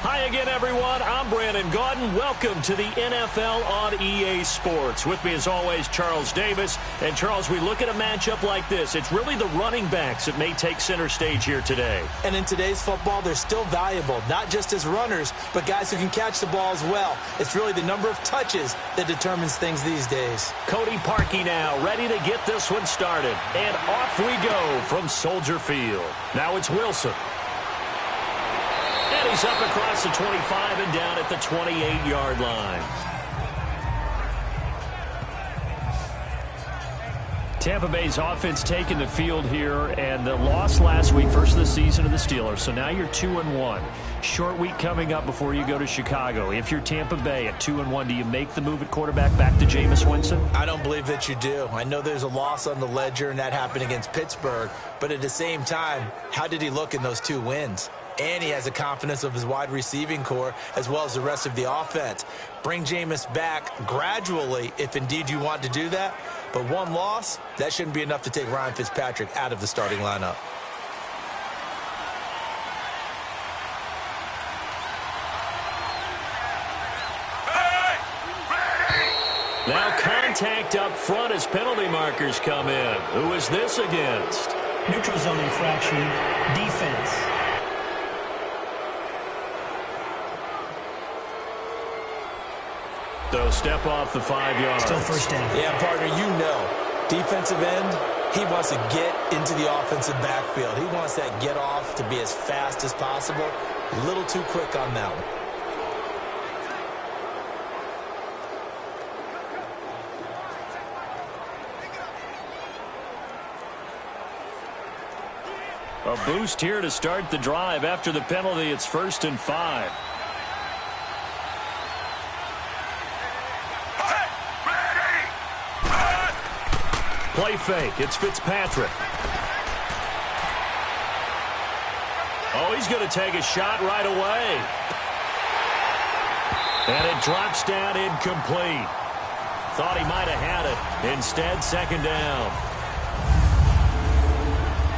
Hi again, everyone. I'm Brandon Gaudin. Welcome to the NFL on EA Sports. With me, as always, Charles Davis. And, Charles, we look at a matchup like this. It's really the running backs that may take center stage here today. And in today's football, they're still valuable, not just as runners, but guys who can catch the ball as well. It's really the number of touches that determines things these days. Cody Parkey now, ready to get this one started. And off we go from Soldier Field. Now it's Wilson. And he's up across the 25 and down at the 28-yard line. Tampa Bay's offense taking the field here, and the loss last week, first of the season of the Steelers. So now you're 2-1. Short week coming up before you go to Chicago. If you're Tampa Bay at 2-1, do you make the move at quarterback back to Jameis Winston? I don't believe that you do. I know there's a loss on the ledger, and that happened against Pittsburgh. But at the same time, how did he look in those 2 wins? And he has the confidence of his wide receiving core as well as the rest of the offense. Bring Jameis back gradually if indeed you want to do that. But one loss, that shouldn't be enough to take Ryan Fitzpatrick out of the starting lineup. Now contact up front as penalty markers come in. Who is this against? Neutral zone infraction, defense. So step off the 5 yards. Still first down. Yeah, partner, you know, defensive end, he wants to get into the offensive backfield. He wants that get off to be as fast as possible. A little too quick on that one. A boost here to start the drive. After the penalty, it's 1st and 5. Play fake. It's Fitzpatrick. Oh, he's going to take a shot right away. And it drops down incomplete. Thought he might have had it. Instead, 2nd down.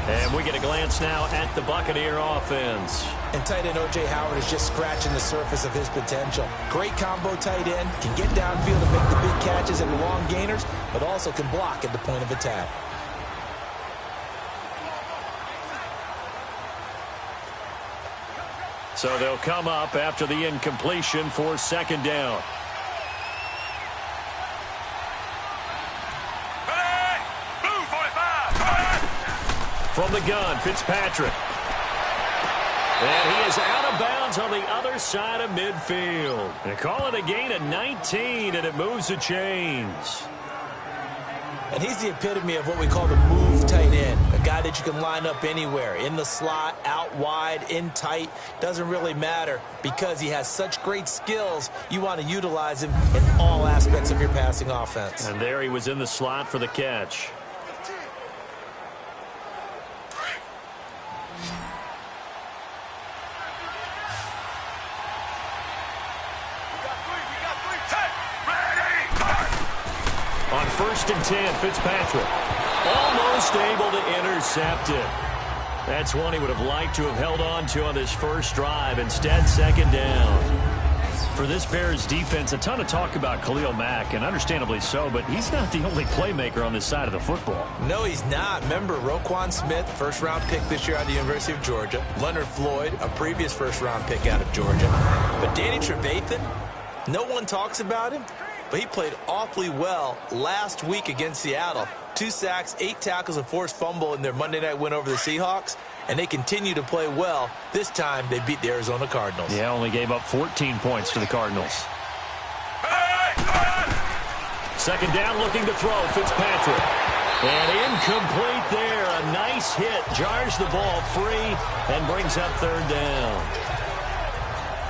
And we get a glance now at the Buccaneer offense. And tight end O.J. Howard is just scratching the surface of his potential. Great combo tight end, can get downfield and make the big catches and the long gainers, but also can block at the point of attack. So they'll come up after the incompletion for 2nd down. From the gun, Fitzpatrick. And he is out of bounds on the other side of midfield. They call it a gain of 19, and it moves the chains. And he's the epitome of what we call the move tight end. A guy that you can line up anywhere. In the slot, out wide, in tight. Doesn't really matter because he has such great skills. You want to utilize him in all aspects of your passing offense. And there he was in the slot for the catch. On 1st and 10, Fitzpatrick almost able to intercept it. That's one he would have liked to have held on to on this first drive. Instead, 2nd down. For this Bears defense, a ton of talk about Khalil Mack, and understandably so, but he's not the only playmaker on this side of the football. No, he's not. Remember, Roquan Smith, 1st-round pick this year out of the University of Georgia. Leonard Floyd, a previous 1st-round pick out of Georgia. But Danny Trevathan, no one talks about him. But he played awfully well last week against Seattle. 2 sacks, 8 tackles, a forced fumble in their Monday night win over the Seahawks. And they continue to play well. This time, they beat the Arizona Cardinals. Yeah, only gave up 14 points to the Cardinals. 2nd down, looking to throw, Fitzpatrick. And incomplete there. A nice hit. Jars the ball free and brings up 3rd down.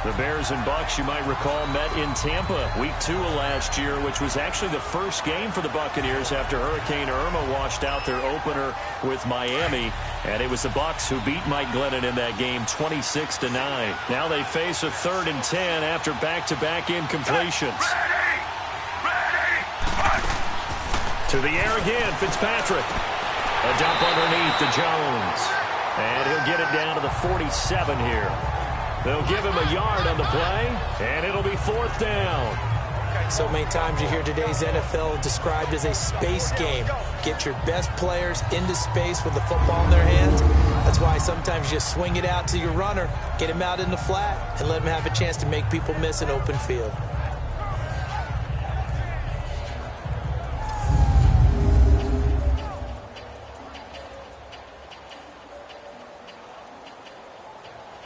The Bears and Bucs, you might recall, met in Tampa week 2 of last year, which was actually the first game for the Buccaneers after Hurricane Irma washed out their opener with Miami. And it was the Bucs who beat Mike Glennon in that game 26-9. Now they face a 3rd and 10 after back-to-back incompletions. To the air again, Fitzpatrick. A dump underneath to Jones. And he'll get it down to the 47 here. They'll give him a yard on the play, and it'll be 4th down. So many times you hear today's NFL described as a space game. Get your best players into space with the football in their hands. That's why sometimes you just swing it out to your runner, get him out in the flat, and let him have a chance to make people miss an open field.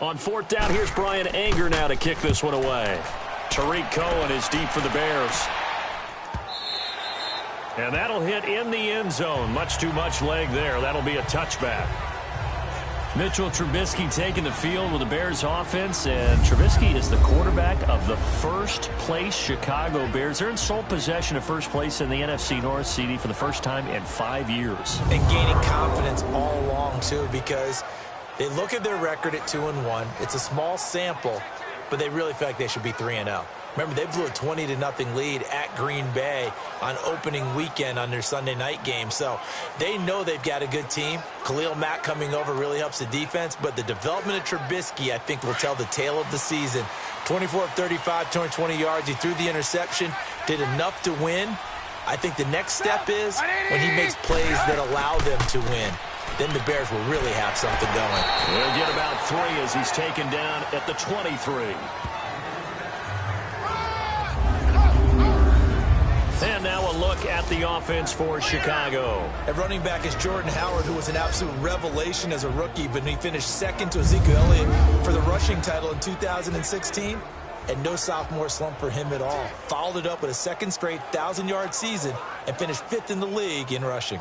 On 4th down, here's Brian Anger now to kick this one away. Tariq Cohen is deep for the Bears. And that'll hit in the end zone. Much too much leg there. That'll be a touchback. Mitchell Trubisky taking the field with the Bears offense, and Trubisky is the quarterback of the first-place Chicago Bears. They're in sole possession of first place in the NFC North, CD, for the first time in 5 years. And gaining confidence all along, too, because they look at their record at 2-1. It's a small sample, but they really feel like they should be 3-0. Remember, they blew a 20-0 lead at Green Bay on opening weekend on their Sunday night game. So they know they've got a good team. Khalil Mack coming over really helps the defense, but the development of Trubisky, I think, will tell the tale of the season. 24 of 35, 220 yards. He threw the interception, did enough to win. I think the next step is when he makes plays that allow them to win. Then the Bears will really have something going. He'll get about 3 as he's taken down at the 23. And now a look at the offense for Chicago. At running back is Jordan Howard, who was an absolute revelation as a rookie, but he finished second to Ezekiel Elliott for the rushing title in 2016. And no sophomore slump for him at all. Followed it up with a second straight 1,000-yard season and finished 5th in the league in rushing.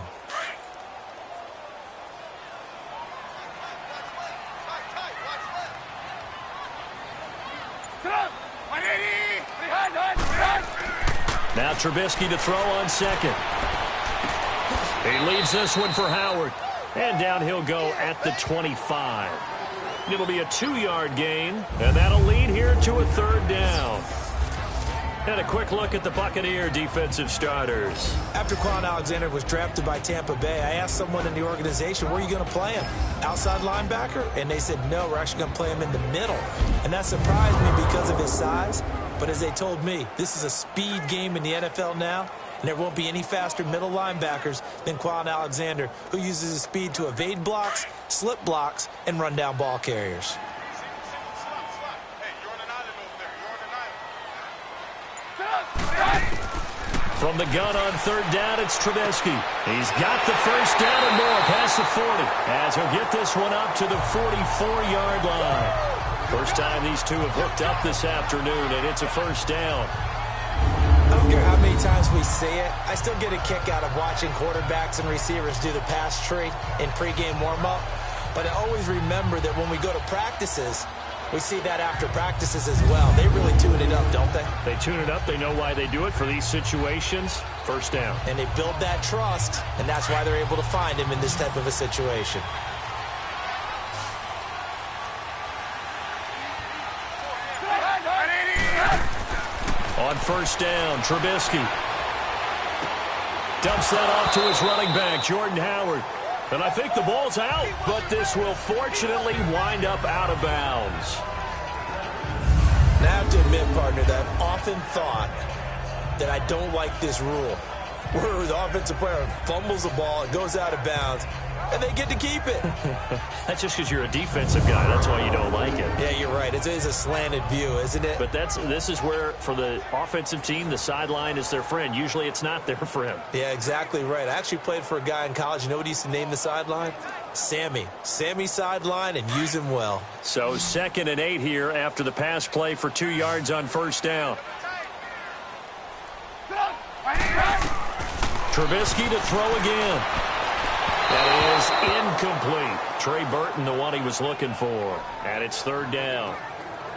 Now Trubisky to throw on second. He leaves this one for Howard. And down he'll go at the 25. It'll be a 2-yard gain, and that'll lead here to a 3rd down. And a quick look at the Buccaneer defensive starters. After Quan Alexander was drafted by Tampa Bay, I asked someone in the organization, where are you going to play him? Outside linebacker? And they said, no, we're actually going to play him in the middle. And that surprised me because of his size. But as they told me, this is a speed game in the NFL now, and there won't be any faster middle linebackers than Quan Alexander, who uses his speed to evade blocks, slip blocks, and run down ball carriers. From the gun on 3rd down, it's Trubisky. He's got the first down and more past the 40 as he'll get this one up to the 44-yard line. First time these two have hooked up this afternoon, and it's a 1st down. I don't care how many times we say it, I still get a kick out of watching quarterbacks and receivers do the pass tree in pregame warm-up. But I always remember that when we go to practices, we see that after practices as well. They really tune it up, don't they? They tune it up. They know why they do it for these situations. 1st down. And they build that trust, and that's why they're able to find him in this type of a situation. On 1st down, Trubisky dumps that off to his running back, Jordan Howard. And I think the ball's out, but this will fortunately wind up out of bounds. Now I have to admit, partner, that I've often thought that I don't like this rule, where the offensive player fumbles the ball, it goes out of bounds, and they get to keep it. That's just because you're a defensive guy. That's why you don't like it. Yeah, you're right. It is a slanted view, isn't it? But this is where, for the offensive team, the sideline is their friend. Usually it's not their friend. Yeah, exactly right. I actually played for a guy in college. You know what he used to name the sideline? Sammy. Sammy sideline, and use him well. So 2nd and 8 here after the pass play for 2 yards on 1st down. Trubisky to throw again. That is incomplete. Trey Burton, the one he was looking for. And it's 3rd down.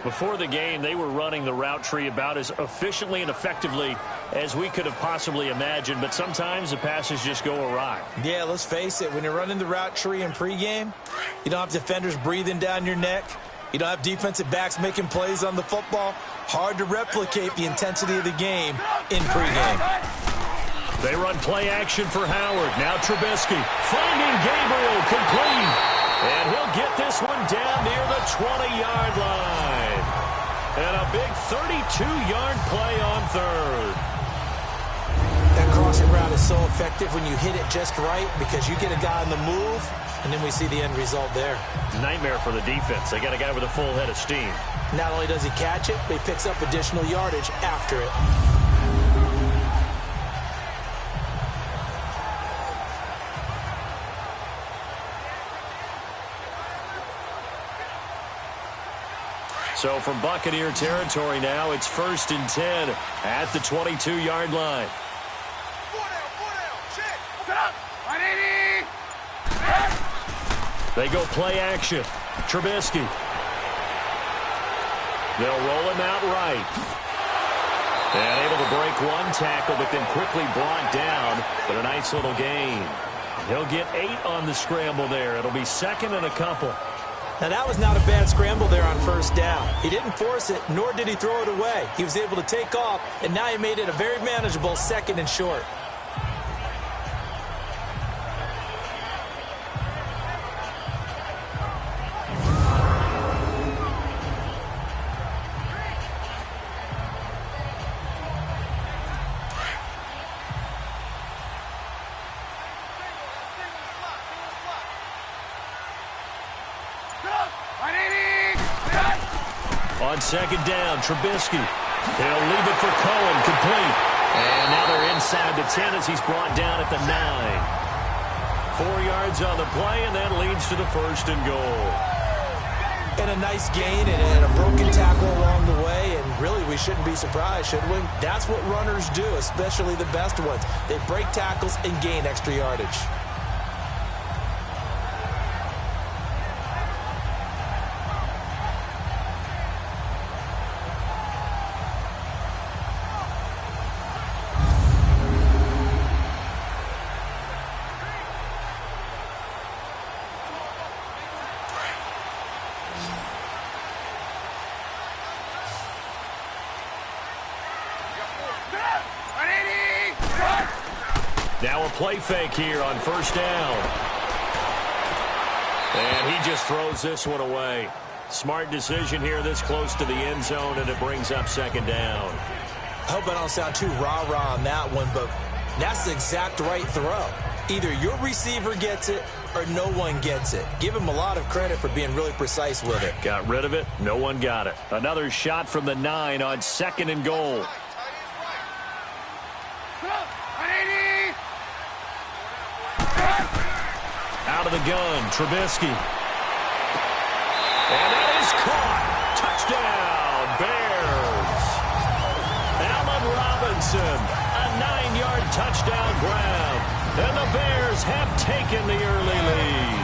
Before the game, they were running the route tree about as efficiently and effectively as we could have possibly imagined. But sometimes the passes just go awry. Yeah, let's face it. When you're running the route tree in pregame, you don't have defenders breathing down your neck. You don't have defensive backs making plays on the football. Hard to replicate the intensity of the game in pregame. They run play action for Howard. Now Trubisky finding Gabriel complete. And he'll get this one down near the 20-yard line. And a big 32-yard play on third. That crossing route is so effective when you hit it just right because you get a guy on the move, and then we see the end result there. Nightmare for the defense. They got a guy with a full head of steam. Not only does he catch it, but he picks up additional yardage after it. So from Buccaneer territory now, it's 1st and 10 at the 22-yard line. They go play action. Trubisky. They'll roll him out right. And able to break one tackle, but then quickly brought down. But a nice little gain. He'll get 8 on the scramble there. It'll be 2nd and a couple. Now, that was not a bad scramble there on 1st down. He didn't force it, nor did he throw it away. He was able to take off, and now he made it a very manageable 2nd and short. On 2nd down, Trubisky. They'll leave it for Cohen, complete. And now they're inside the 10 as he's brought down at the 9. 4 yards on the play, and that leads to the 1st and goal. And a nice gain and a broken tackle along the way, and really we shouldn't be surprised, should we? That's what runners do, especially the best ones. They break tackles and gain extra yardage. Now a play fake here on 1st down. And he just throws this one away. Smart decision here this close to the end zone, and it brings up 2nd down. I hope I don't sound too rah-rah on that one, but that's the exact right throw. Either your receiver gets it or no one gets it. Give him a lot of credit for being really precise with it. Got rid of it. No one got it. Another shot from the 9 on 2nd and goal. Out of the gun, Trubisky. And that is caught. Touchdown, Bears. Allen Robinson, a 9-yard touchdown grab. And the Bears have taken the early lead.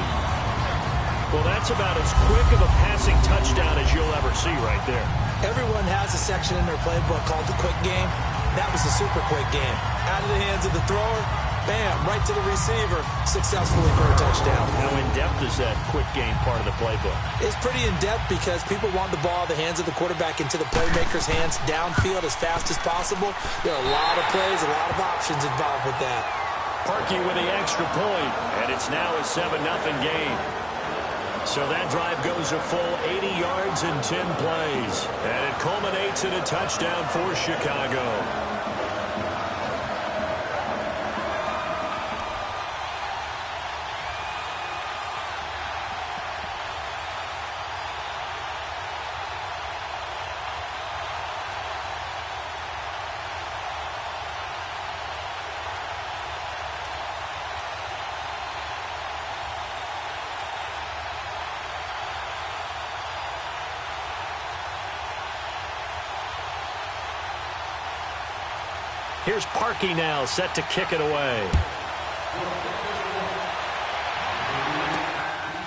Well, that's about as quick of a passing touchdown as you'll ever see right there. Everyone has a section in their playbook called the quick game. That was a super quick game. Out of the hands of the thrower, bam, right to the receiver, successfully for a touchdown. How in-depth is that quick game part of the playbook? It's pretty in-depth because people want the ball in the hands of the quarterback into the playmaker's hands downfield as fast as possible. There are a lot of plays, a lot of options involved with that. Parkey with the extra point, and it's now a 7-0 game. So that drive goes a full 80 yards in 10 plays, and it culminates in a touchdown for Chicago. Here's Parkey now, set to kick it away.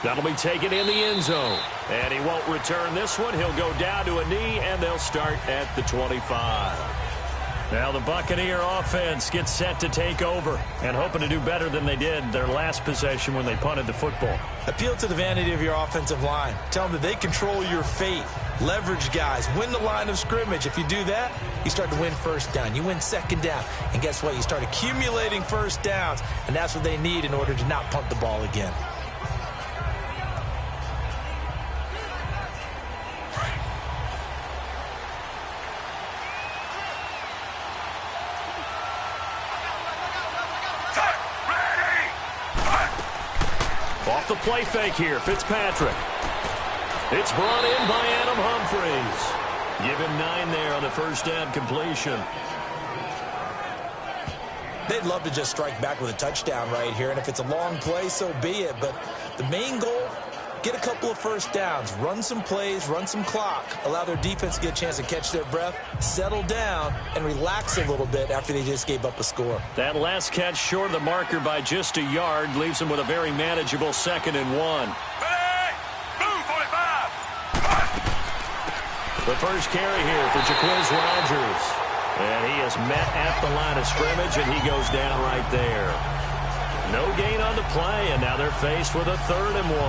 That'll be taken in the end zone. And he won't return this one. He'll go down to a knee, and they'll start at the 25. Now the Buccaneer offense gets set to take over and hoping to do better than they did their last possession when they punted the football. Appeal to the vanity of your offensive line. Tell them that they control your fate. Leverage guys. Win the line of scrimmage. If you do that, you start to win 1st down. You win 2nd down. And guess what? You start accumulating 1st downs. And that's what they need in order to not punt the ball again. Off the play fake here, Fitzpatrick. It's brought in by Adam Humphries. Give him 9 there on the first down completion. They'd love to just strike back with a touchdown right here, and if it's a long play, so be it. But the main goal, get a couple of first downs, run some plays, run some clock, allow their defense to get a chance to catch their breath, settle down, and relax a little bit after they just gave up a score. That last catch short of the marker by just a yard leaves them with a very manageable 2nd and 1. The first carry here for Jaquiz Rodgers. And he is met at the line of scrimmage, and he goes down right there. No gain on the play, and now they're faced with a 3rd and 1.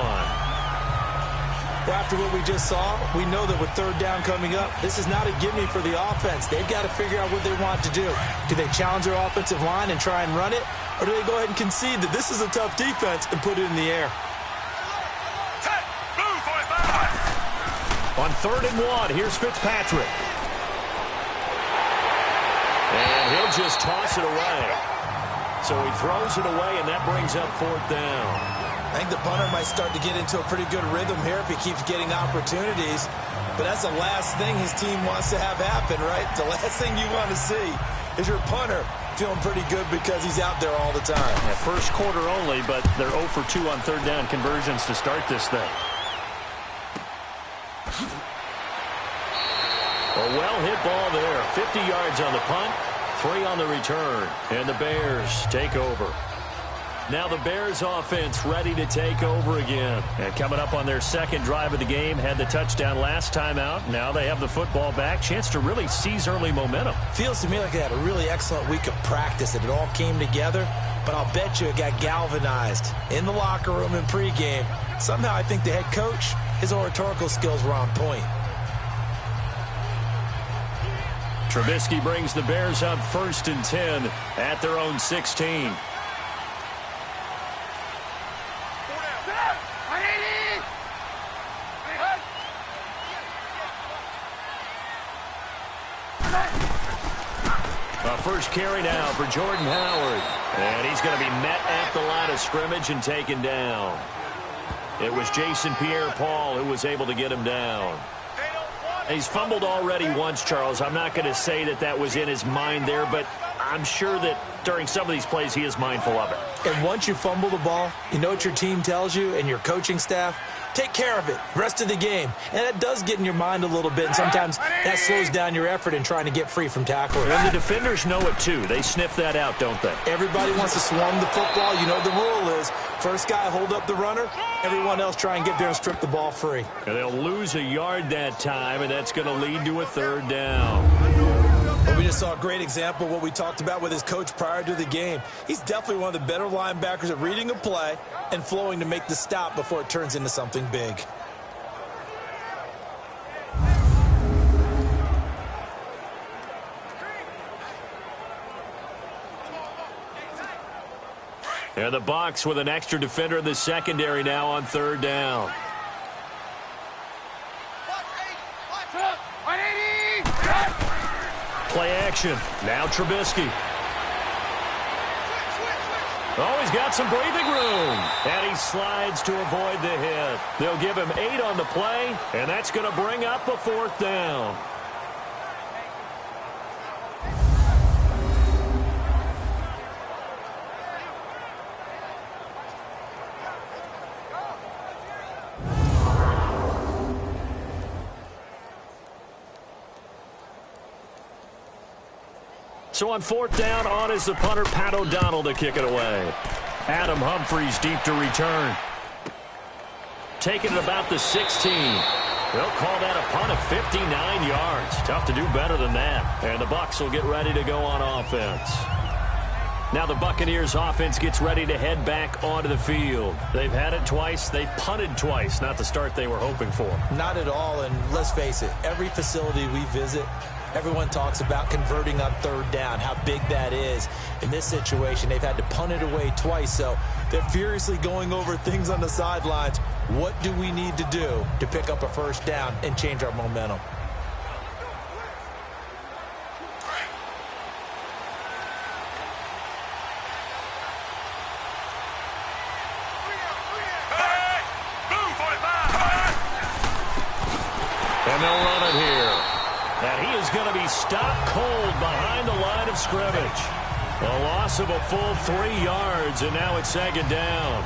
Well, after what we just saw, we know that with 3rd down coming up, this is not a gimme for the offense. They've got to figure out what they want to do. Do they challenge their offensive line and try and run it? Or do they go ahead and concede that this is a tough defense and put it in the air? On 3rd and 1, here's Fitzpatrick. And he'll just toss it away. So he throws it away, and that brings up 4th down. I think the punter might start to get into a pretty good rhythm here if he keeps getting opportunities. But that's the last thing his team wants to have happen, right? The last thing you want to see is your punter feeling pretty good because he's out there all the time. Yeah, first quarter only, but they're 0 for 2 on 3rd down conversions to start this thing. A well-hit ball there. 50 yards on the punt, 3 on the return. And the Bears take over. Now the Bears offense ready to take over again. And coming up on their 2nd drive of the game, had the touchdown last time out. Now they have the football back. Chance to really seize early momentum. Feels to me like they had a really excellent week of practice, and it all came together. But I'll bet you it got galvanized in the locker room in pregame. Somehow I think the head coach, his oratorical skills were on point. Trubisky brings the Bears up 1st and 10 at their own 16. First carry now for Jordan Howard. And he's going to be met at the line of scrimmage and taken down. It was Jason Pierre-Paul who was able to get him down. He's fumbled already once, Charles. I'm not going to say that that was in his mind there, but I'm sure that during some of these plays he is mindful of it. And once you fumble the ball, you know what your team tells you and your coaching staff? Take care of it rest of the game. And that does get in your mind a little bit, and sometimes that slows down your effort in trying to get free from tacklers. And the defenders know it too. They sniff that out, don't they? Everybody wants to swarm the football. You know the rule is first guy hold up the runner, everyone else try and get there and strip the ball free. And they'll lose a yard that time, and that's going to lead to a 3rd down. Well, we just saw a great example of what we talked about with his coach prior to the game. He's definitely one of the better linebackers at reading a play and flowing to make the stop before it turns into something big. And the Bucs with an extra defender in the secondary now on 3rd down. Play action. Now Trubisky. Oh, he's got some breathing room. And he slides to avoid the hit. They'll give him 8 on the play, and that's going to bring up a 4th down. So on 4th down, on is the punter, Pat O'Donnell, to kick it away. Adam Humphries deep to return. Taking it about the 16. They'll call that a punt of 59 yards. Tough to do better than that. And the Bucs will get ready to go on offense. Now the Buccaneers offense gets ready to head back onto the field. They've had it twice. They've punted twice. Not the start they were hoping for. Not at all, and let's face it, every facility we visit, everyone talks about converting on 3rd down, how big that is. In this situation, they've had to punt it away twice, so they're furiously going over things on the sidelines. What do we need to do to pick up a 1st down and change our momentum? And they'll run it here. And he is going to be stopped cold behind the line of scrimmage. A loss of a full 3 yards, and now it's second down.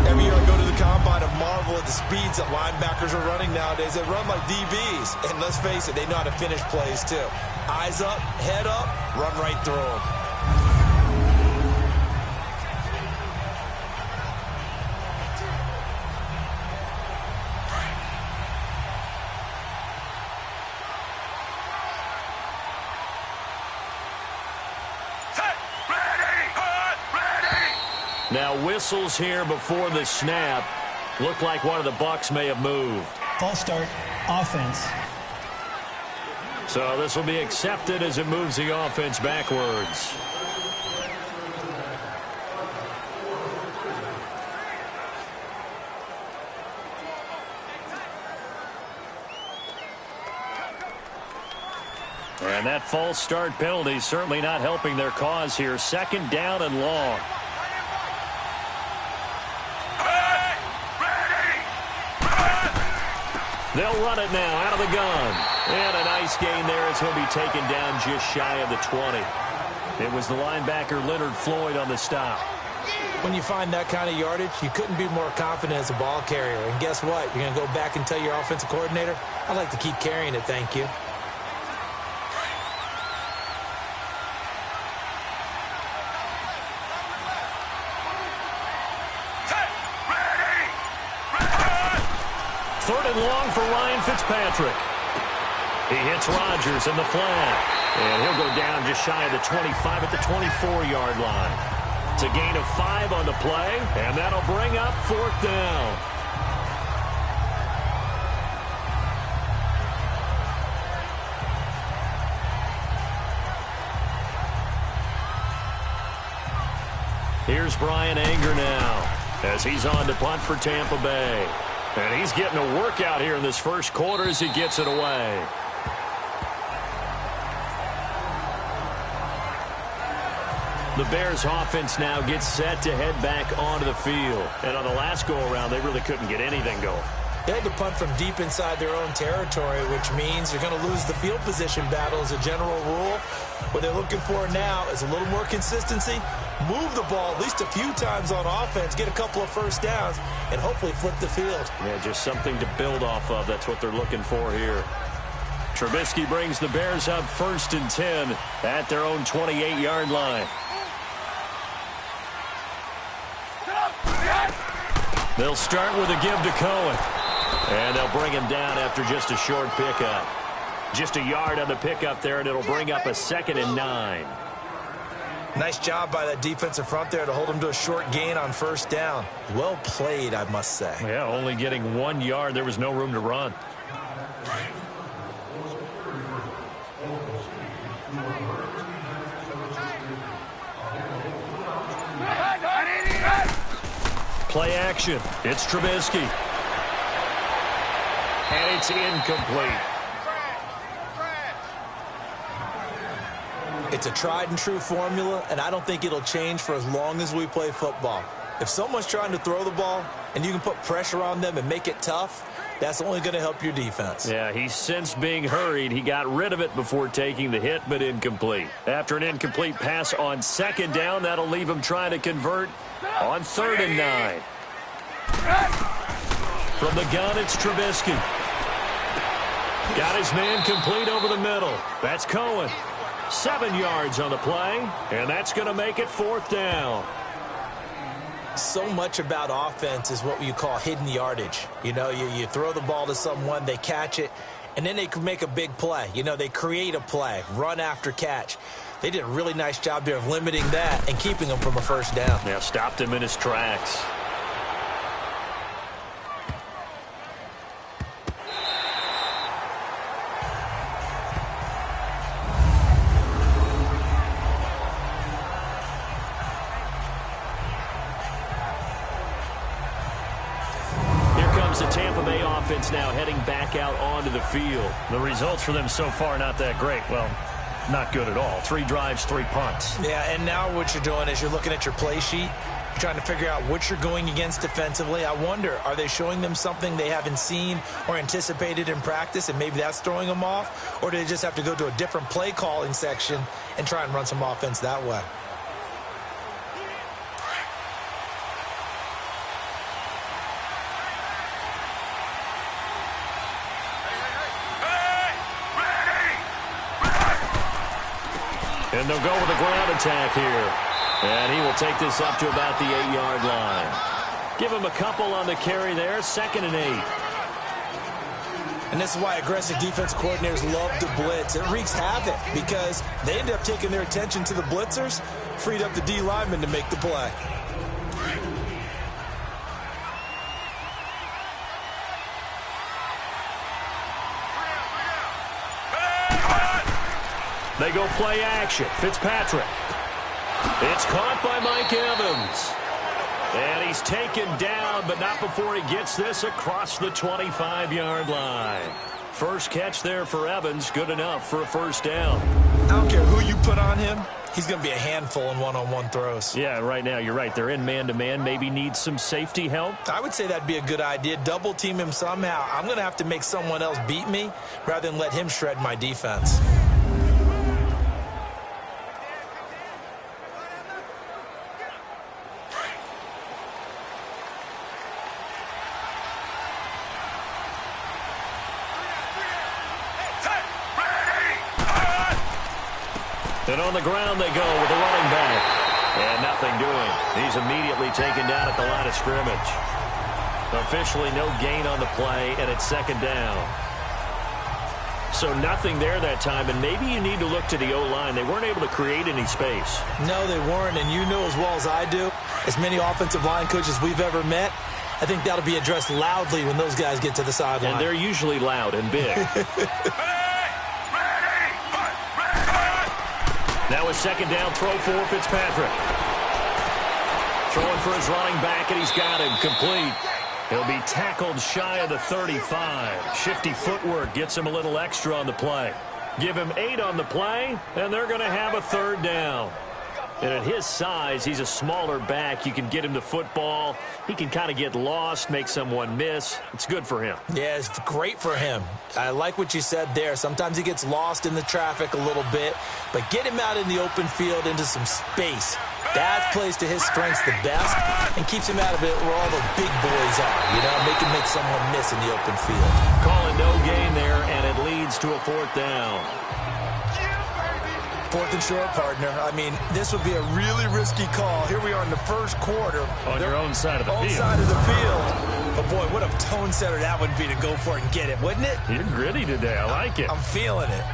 Every year I go to the combine and marvel at the speeds that linebackers are running nowadays. They run like DBs. And let's face it, they know how to finish plays too. Eyes up, head up, run right through them. Now whistles here before the snap. Looked like one of the Bucs may have moved. False start, offense. So this will be accepted as it moves the offense backwards. And that false start penalty certainly not helping their cause here. Second down and long. They'll run it now out of the gun. And a nice gain there as he'll be taken down just shy of the 20. It was the linebacker Leonard Floyd on the stop. When you find that kind of yardage, you couldn't be more confident as a ball carrier. And guess what? You're going to go back and tell your offensive coordinator, I'd like to keep carrying it, thank you. Third and long for Ryan Fitzpatrick. He hits Rodgers in the flat. And he'll go down just shy of the 25 at the 24-yard line. It's a gain of 5 on the play, and that'll bring up fourth down. Here's Brian Anger now as he's on to punt for Tampa Bay. And he's getting a workout here in this first quarter as he gets it away. The Bears offense now gets set to head back onto the field. And on the last go-around, they really couldn't get anything going. They had to punt from deep inside their own territory, which means they're going to lose the field position battle as a general rule. What they're looking for now is a little more consistency, move the ball at least a few times on offense, get a couple of first downs, and hopefully flip the field. Yeah, just something to build off of. That's what they're looking for here. Trubisky brings the Bears up 1st and 10 at their own 28-yard line. They'll start with a give to Cohen. And they'll bring him down after just a short pickup. Just a yard on the pickup there, and it'll bring up a 2nd and 9. Nice job by that defensive front there to hold him to a short gain on first down. Well played, I must say. Yeah, only getting 1 yard. There was no room to run. Play action. It's Trubisky. And it's incomplete. It's a tried and true formula, and I don't think it'll change for as long as we play football. If someone's trying to throw the ball and you can put pressure on them and make it tough, that's only going to help your defense. Yeah, he's since being hurried. He got rid of it before taking the hit, but incomplete. After an incomplete pass on 2nd down, that'll leave him trying to convert on 3rd and 9. From the gun, it's Trubisky. Got his man complete over the middle. That's Cohen. 7 yards on the play, and that's going to make it 4th down. So much about offense is what you call hidden yardage. You know, you throw the ball to someone, they catch it, and then they can make a big play. You know, they create a play, run after catch. They did a really nice job there of limiting that and keeping him from a first down. Yeah, stopped him in his tracks. The Tampa Bay offense now heading back out onto the field. The results for them so far not that great. Well, not good at all. 3 drives, 3 punts. Yeah, and now what you're doing is you're looking at your play sheet. trying to figure out what you're going against defensively. I wonder, are they showing them something they haven't seen or anticipated in practice, and maybe that's throwing them off? Or do they just have to go to a different play calling section and try and run some offense that way? And they'll go with a ground attack here. And he will take this up to about the 8-yard line. Give him a couple on the carry there, 2nd and 8. And this is why aggressive defense coordinators love to blitz. It wreaks havoc because they end up taking their attention to the blitzers, freed up the D lineman to make the play. They go play action. Fitzpatrick. It's caught by Mike Evans. And he's taken down, but not before he gets this across the 25-yard line. First catch there for Evans. Good enough for a first down. I don't care who you put on him. He's going to be a handful in one-on-one throws. Yeah, right now you're right. They're in man-to-man. Maybe needs some safety help. I would say that'd be a good idea. Double team him somehow. I'm going to have to make someone else beat me rather than let him shred my defense. And on the ground they go with a running back. And nothing doing. He's immediately taken down at the line of scrimmage. Officially no gain on the play, and it's 2nd down. So nothing there that time, and maybe you need to look to the O-line. They weren't able to create any space. No, they weren't, and you know as well as I do, as many offensive line coaches we've ever met, I think that'll be addressed loudly when those guys get to the sideline. And they're usually loud and big. Now a 2nd down throw for Fitzpatrick. Throwing for his running back, and he's got him complete. He'll be tackled shy of the 35. Shifty footwork gets him a little extra on the play. Give him 8 on the play, and they're going to have a 3rd down. And at his size, he's a smaller back. You can get him the football. He can kind of get lost, make someone miss. It's good for him. Yeah, it's great for him. I like what you said there. Sometimes he gets lost in the traffic a little bit, but get him out in the open field into some space. That plays to his strengths the best and keeps him out of it where all the big boys are. You know, make him make someone miss in the open field. Calling no gain there, and it leads to a 4th down. 4th and short, partner. I mean, this would be a really risky call. Here we are in the first quarter. On your own side of the field. Own side of the field. But, boy, what a tone setter that would be to go for it and get it, wouldn't it? You're gritty today. I like it. I'm feeling it.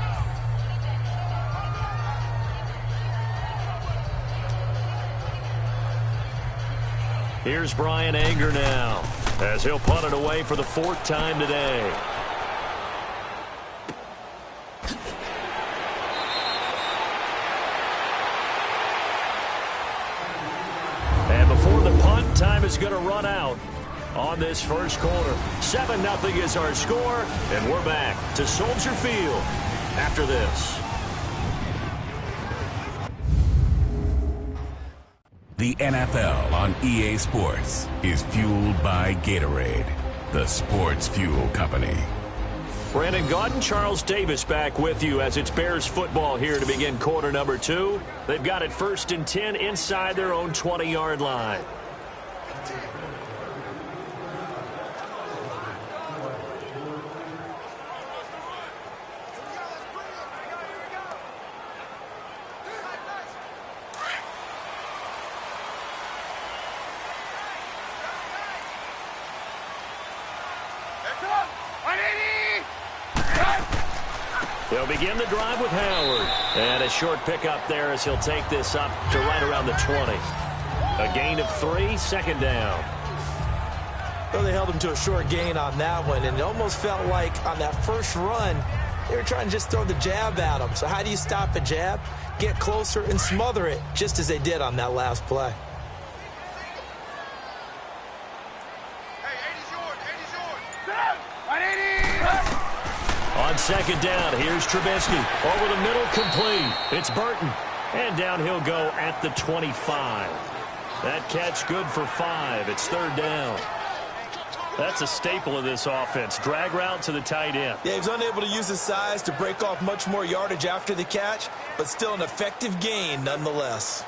Here's Brian Anger now, as he'll punt it away for the 4th time today. And before the punt, time is going to run out on this first quarter. 7-0 is our score, and we're back to Soldier Field after this. The NFL on EA Sports is fueled by Gatorade, the sports fuel company. Brandon Gaudin, Charles Davis back with you as it's Bears football here to begin quarter number 2. They've got it 1st and 10 inside their own 20-yard line. They'll begin the drive with Howard. And a short pickup there as he'll take this up to right around the 20. A gain of 3, 2nd down. Well, they held him to a short gain on that one, and it almost felt like on that first run, they were trying to just throw the jab at him. So how do you stop a jab? Get closer and smother it, just as they did on that last play. On 2nd down, here's Trubisky. Over the middle, complete. It's Burton. And down he'll go at the 25. That catch good for 5. It's third down. That's a staple of this offense. Drag route to the tight end. Yeah, he's unable to use his size to break off much more yardage after the catch, but still an effective gain nonetheless.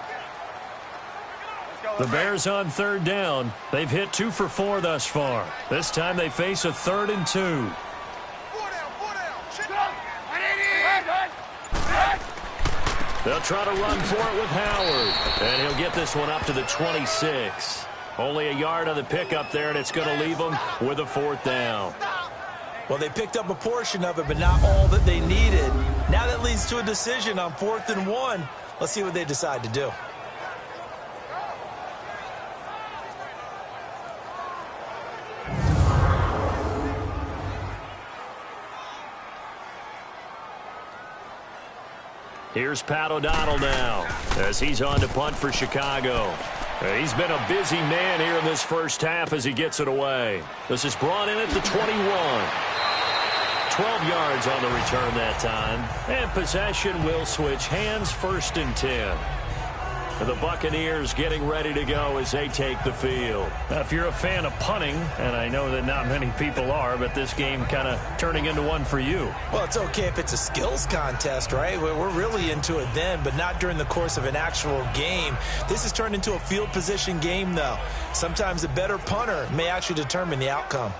The Bears on third down. They've hit 2 for 4 thus far. This time they face a 3rd and 2. They'll try to run for it with Howard. And he'll get this one up to the 26. Only a yard on the pickup there, and it's going to leave them with a 4th down. Well, they picked up a portion of it, but not all that they needed. Now that leads to a decision on 4th and 1. Let's see what they decide to do. Here's Pat O'Donnell now as he's on to punt for Chicago. He's been a busy man here in this first half as he gets it away. This is brought in at the 21. 12 yards on the return that time. And possession will switch hands, 1st and 10. The Buccaneers getting ready to go as they take the field. Now, if you're a fan of punting, and I know that not many people are, but this game kind of turning into one for you. Well, it's okay if it's a skills contest, right? We're really into it then, but not during the course of an actual game. This has turned into a field position game, though. Sometimes a better punter may actually determine the outcome.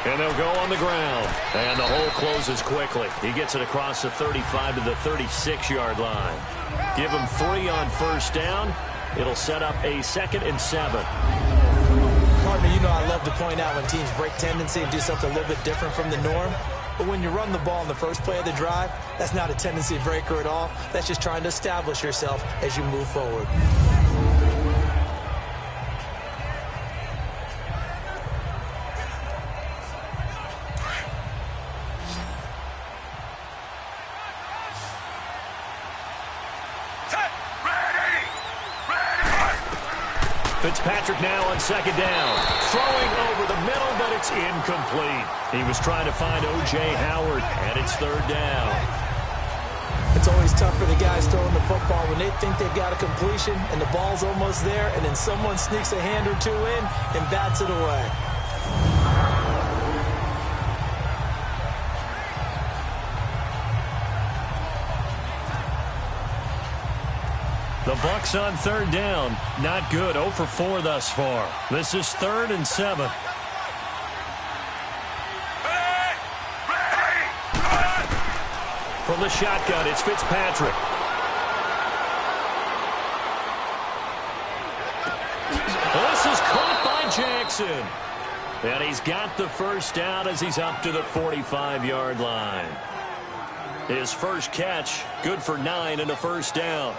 And they'll go on the ground. And the hole closes quickly. He gets it across the 35 to the 36-yard line. Give him 3 on 1st down. It'll set up a 2nd and 7. Partner, you know I love to point out when teams break tendency and do something a little bit different from the norm. But when you run the ball in the first play of the drive, that's not a tendency breaker at all. That's just trying to establish yourself as you move forward. Fitzpatrick now on 2nd down. Throwing over the middle, but it's incomplete. He was trying to find O.J. Howard, and it's 3rd down. It's always tough for the guys throwing the football when they think they've got a completion and the ball's almost there, and then someone sneaks a hand or 2 in and bats it away. The Bucs on 3rd down. Not good. 0 for 4 thus far. This is 3rd and 7. From the shotgun, it's Fitzpatrick. This is caught by Jackson. And he's got the 1st down as he's up to the 45-yard line. His first catch, good for 9 and a 1st down.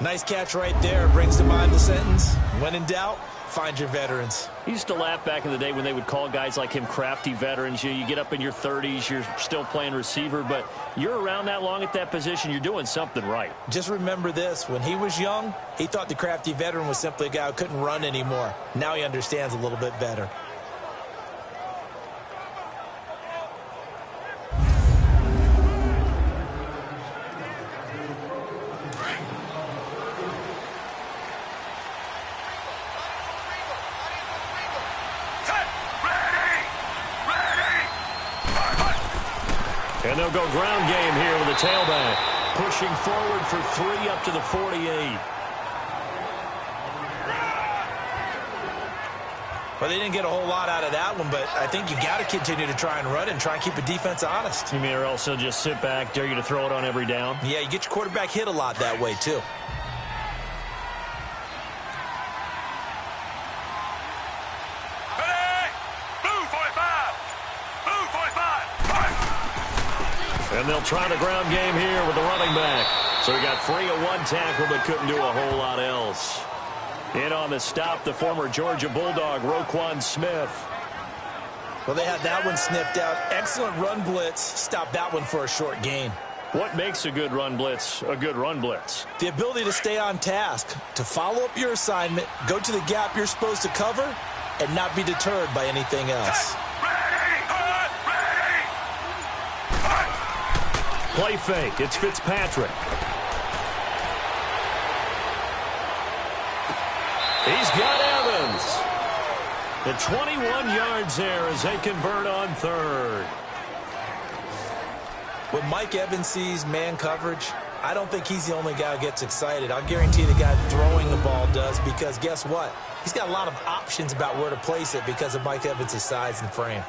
Nice catch right there. Brings to mind the sentence, when in doubt, find your veterans. He used to laugh back in the day when they would call guys like him crafty veterans. You get up in your 30s, you're still playing receiver, but you're around that long at that position, you're doing something right. Just remember this. When he was young, he thought the crafty veteran was simply a guy who couldn't run anymore. Now he understands a little bit better. And they'll go ground game here with the tailback. Pushing forward for 3 up to the 48. Well, they didn't get a whole lot out of that one, but I think you got to continue to try and run and try and keep the defense honest. You mean or else they'll just sit back, dare you to throw it on every down? Yeah, you get your quarterback hit a lot that way, too. And they'll try the ground game here with the running back. So he got free of 1 tackle, but couldn't do a whole lot else. In on the stop, the former Georgia Bulldog, Roquan Smith. Well, they had that one sniffed out. Excellent run blitz. Stopped that one for a short gain. What makes a good run blitz a good run blitz? The ability to stay on task, to follow up your assignment, go to the gap you're supposed to cover, and not be deterred by anything else. Play fake. It's Fitzpatrick. He's got Evans. The 21 yards there as they convert on third. When Mike Evans sees man coverage, I don't think he's the only guy who gets excited. I'll guarantee the guy throwing the ball does, because guess what? He's got a lot of options about where to place it because of Mike Evans' size and frame.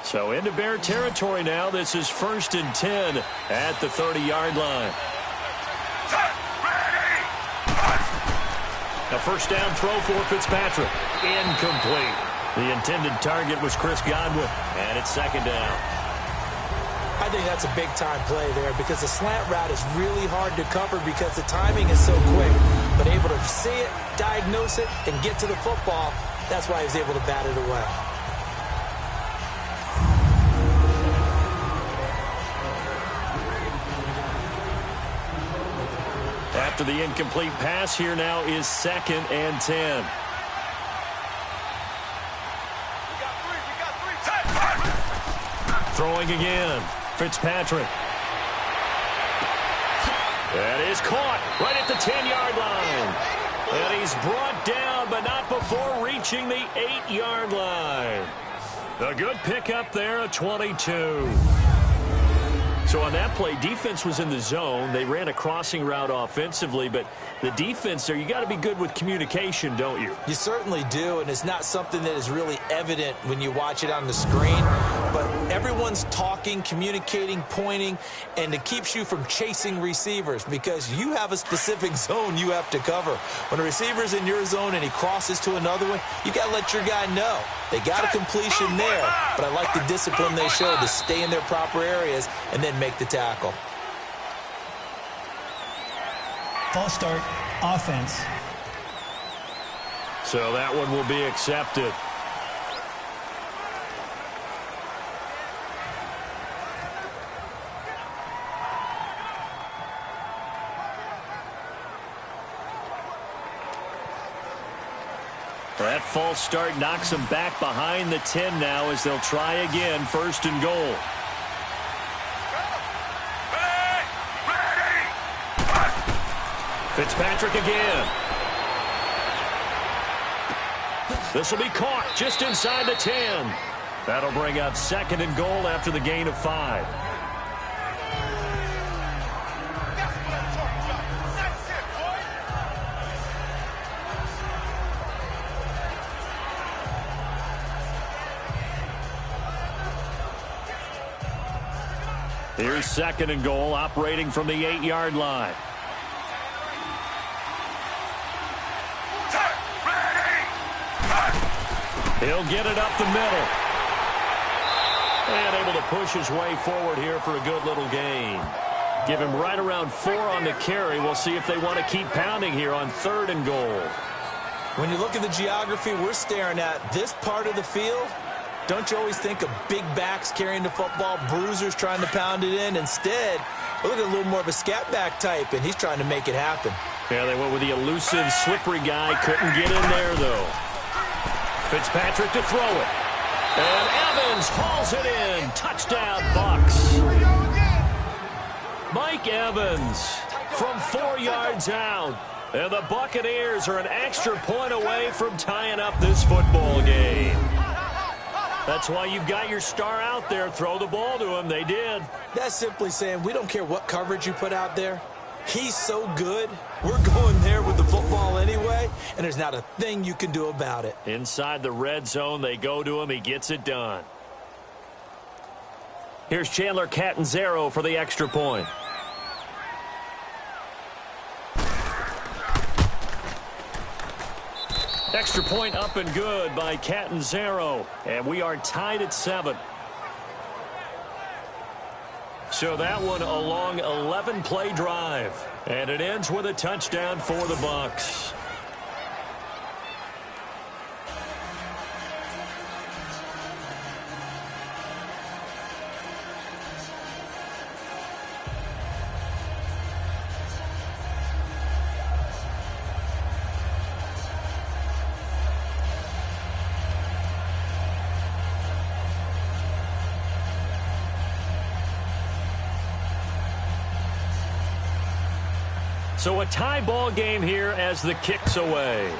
So into Bear territory now. This is 1st and 10 at the 30-yard line. A first down throw for Fitzpatrick. Incomplete. The intended target was Chris Godwin, and it's 2nd down. I think that's a big-time play there, because the slant route is really hard to cover because the timing is so quick. But able to see it, diagnose it, and get to the football, that's why he was able to bat it away. After the incomplete pass, here now is 2nd and 10. Throwing again. Fitzpatrick. That is caught right at the 10-yard line. And he's brought down, but not before reaching the 8-yard line. A good pickup there, a 22. So on that play, defense was in the zone. They ran a crossing route offensively, but the defense there, you got to be good with communication, don't you? You certainly do, and it's not something that is really evident when you watch it on the screen. But everyone's talking, communicating, pointing, and it keeps you from chasing receivers because you have a specific zone you have to cover. When a receiver's in your zone and he crosses to another one, you got to let your guy know. They got a completion there, but I like the discipline they showed to stay in their proper areas and then make the tackle. False start, offense. So that one will be accepted. That false start knocks them back behind the 10 now as they'll try again, 1st and goal. Fitzpatrick again. This will be caught just inside the 10. That'll bring up 2nd and goal after the gain of 5. Here's 2nd and goal, operating from the 8-yard line. He'll get it up the middle. And able to push his way forward here for a good little gain. Give him right around 4 on the carry. We'll see if they want to keep pounding here on 3rd and goal. When you look at the geography we're staring at, this part of the field, don't you always think of big backs carrying the football, bruisers trying to pound it in? Instead, we're looking at a little more of a scat back type, and he's trying to make it happen. Yeah, they went with the elusive, slippery guy. Couldn't get in there, though. Fitzpatrick to throw it. And Evans hauls it in. Touchdown, Bucs. Mike Evans from 4 yards out. And the Buccaneers are an extra point away from tying up this football game. That's why you've got your star out there. Throw the ball to him. They did. That's simply saying we don't care what coverage you put out there. He's so good. We're going there with the football anyway, and there's not a thing you can do about it. Inside the red zone, they go to him. He gets it done. Here's Chandler Catanzaro for the extra point. Extra point up and good by Catanzaro. And we are tied at 7. So that one a long 11-play drive. And it ends with a touchdown for the Bucs. So a tie ball game here as the kick's away.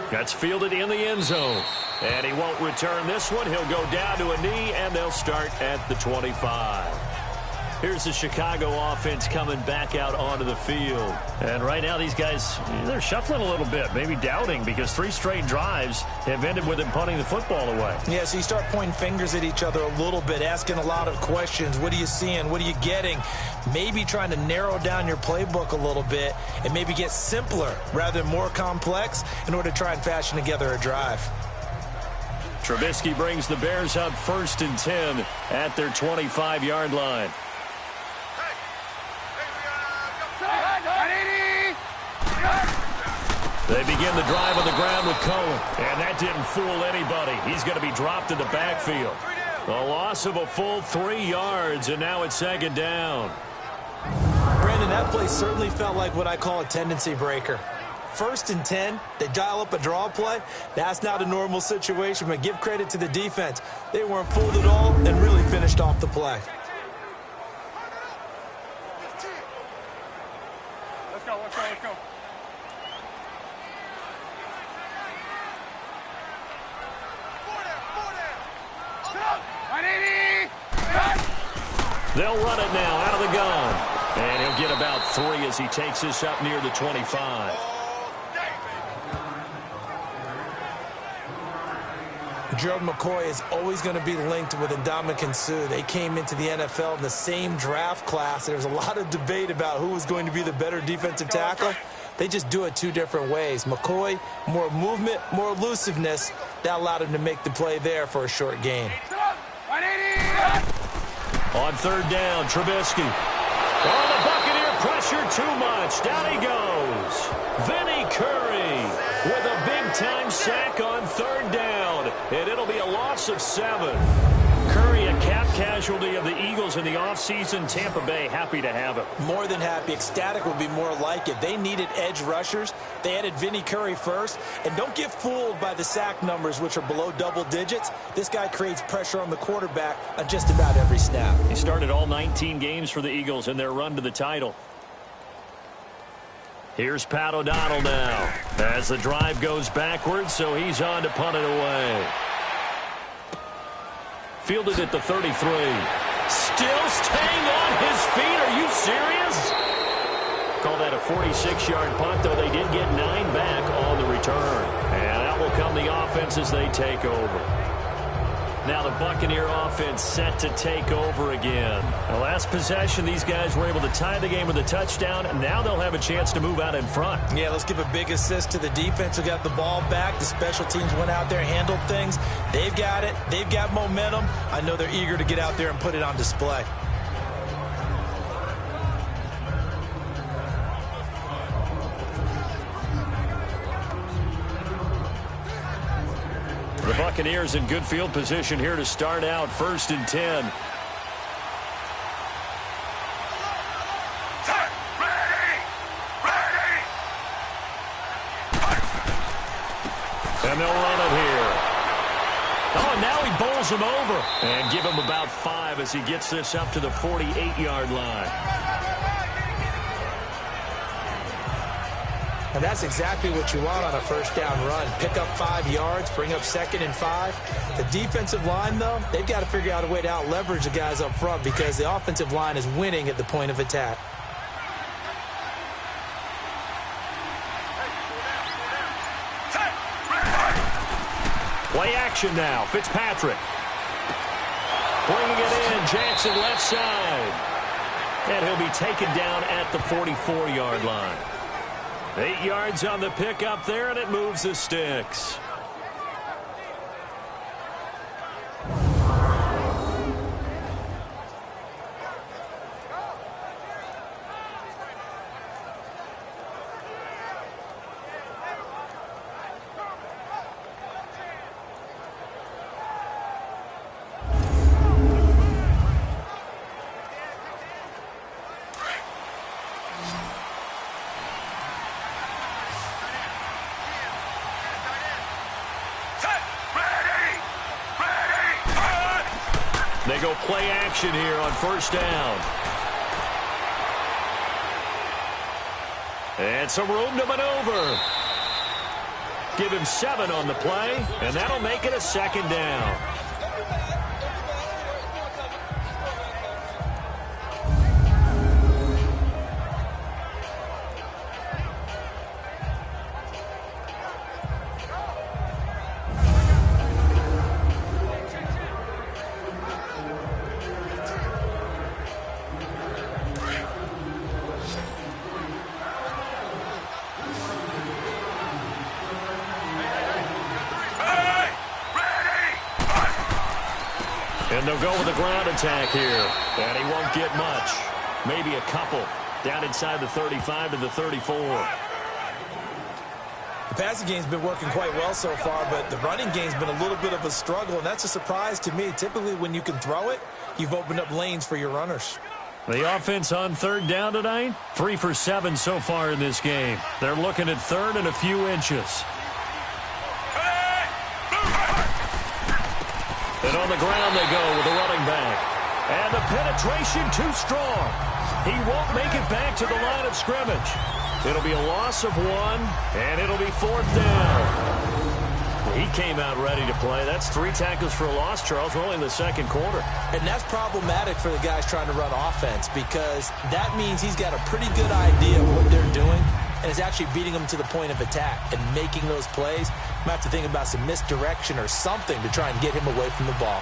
That's fielded in the end zone. And he won't return this one. He'll go down to a knee, and they'll start at the 25. Here's the Chicago offense coming back out onto the field. And right now these guys, they're shuffling a little bit, maybe doubting, because 3 straight drives have ended with them punting the football away. Yeah, so you start pointing fingers at each other a little bit, asking a lot of questions. What are you seeing? What are you getting? Maybe trying to narrow down your playbook a little bit and maybe get simpler rather than more complex in order to try and fashion together a drive. Trubisky brings the Bears up 1st and 10 at their 25-yard line. They begin the drive on the ground with Cohen. And that didn't fool anybody. He's going to be dropped in the backfield. A loss of a full 3 yards, and now it's 2nd down. Brandon, that play certainly felt like what I call a tendency breaker. 1st and 10, they dial up a draw play. That's not a normal situation, but give credit to the defense. They weren't fooled at all and really finished off the play. Let's go. They'll run it now out of the gun. And he'll get about 3 as he takes this up near the 25. Gerald McCoy is always going to be linked with Ndamukong Suh. They came into the NFL in the same draft class. There was a lot of debate about who was going to be the better defensive tackle. They just do it 2 different ways. McCoy, more movement, more elusiveness. That allowed him to make the play there for a short gain. On 3rd down, Trubisky. Oh, the Buccaneer pressure too much. Down he goes. Vinny Curry with a big-time sack on 3rd down. And it'll be a loss of 7. Curry, a cap casualty of the Eagles in the offseason. Tampa Bay happy to have him. More than happy. Ecstatic would be more like it. They needed edge rushers. They added Vinny Curry first. And don't get fooled by the sack numbers, which are below double digits. This guy creates pressure on the quarterback on just about every snap. He started all 19 games for the Eagles in their run to the title. Here's Pat O'Donnell now as the drive goes backwards, so he's on to punt it away. Fielded at the 33. Still staying on his feet. Are you serious? Call that a 46-yard punt, though they did get 9 back on the return. And out will come the offense as they take over. Now the Buccaneer offense set to take over again. The last possession, these guys were able to tie the game with a touchdown, and now they'll have a chance to move out in front. Yeah, let's give a big assist to the defense who got the ball back. The special teams went out there and handled things. They've got it. They've got momentum. I know they're eager to get out there and put it on display. The Buccaneers in good field position here to start out 1st and 10. And they'll run it here. Oh, and now he bowls him over. And give him about 5 as he gets this up to the 48-yard line. And that's exactly what you want on a 1st down run. Pick up 5 yards, bring up 2nd and 5. The defensive line, though, they've got to figure out a way to out-leverage the guys up front because the offensive line is winning at the point of attack. Play action now. Fitzpatrick. Bringing it in. Jackson left side. And he'll be taken down at the 44-yard line. 8 yards on the pickup there, and it moves the sticks. They go play action here on first down. And some room to maneuver. Give him 7 on the play, and that'll make it a second down. And they'll go with a ground attack here. And he won't get much. Maybe a couple. Down inside the 35 to the 34. The passing game's been working quite well so far, but the running game's been a little bit of a struggle, and that's a surprise to me. Typically, when you can throw it, you've opened up lanes for your runners. The offense on third down tonight, 3 for 7 so far in this game. They're looking at third and a few inches. And on the ground they go with the running back. And the penetration too strong. He won't make it back to the line of scrimmage. It'll be a loss of 1, and it'll be 4th down. He came out ready to play. That's 3 tackles for a loss, Charles. We're only in the second quarter. And that's problematic for the guys trying to run offense, because that means he's got a pretty good idea of what they're doing, and is actually beating them to the point of attack and making those plays. Might have to think about some misdirection or something to try and get him away from the ball.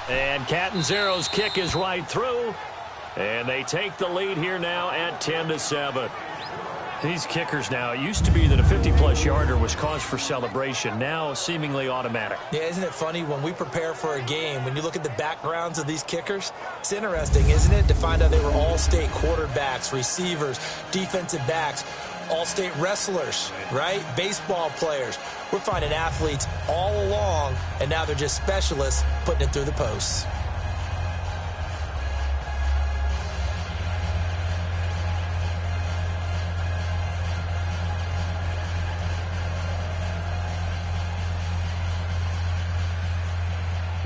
And Catanzaro's kick is right through. And they take the lead here now at 10-7. These kickers now, it used to be that a 50-plus yarder was cause for celebration. Now seemingly automatic. Yeah, isn't it funny when we prepare for a game, when you look at the backgrounds of these kickers, it's interesting, isn't it, to find out they were all-state quarterbacks, receivers, defensive backs, all-state wrestlers, right? Baseball players. We're finding athletes all along, and now they're just specialists putting it through the posts.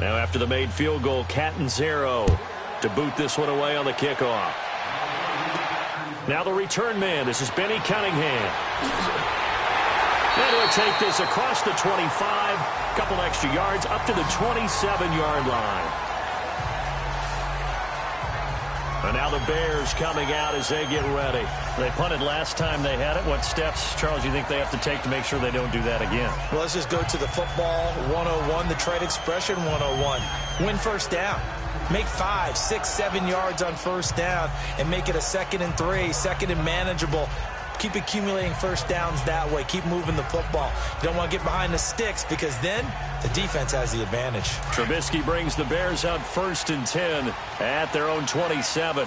Now after the made field goal, Catanzaro to boot this one away on the kickoff. Now the return man. This is Benny Cunningham. And he'll take this across the 25. Couple extra yards up to the 27-yard line. And now the Bears coming out as they get ready. They punted last time they had it. What steps, Charles, do you think they have to take to make sure they don't do that again? Well, let's just go to the football 101, the trade expression 101. Win first down. Make 5, 6, 7 yards on first down and make it a 2nd and 3, 2nd and manageable. Keep accumulating first downs that way. Keep moving the football. You don't want to get behind the sticks, because then the defense has the advantage. Trubisky brings the Bears out 1st and 10 at their own 27.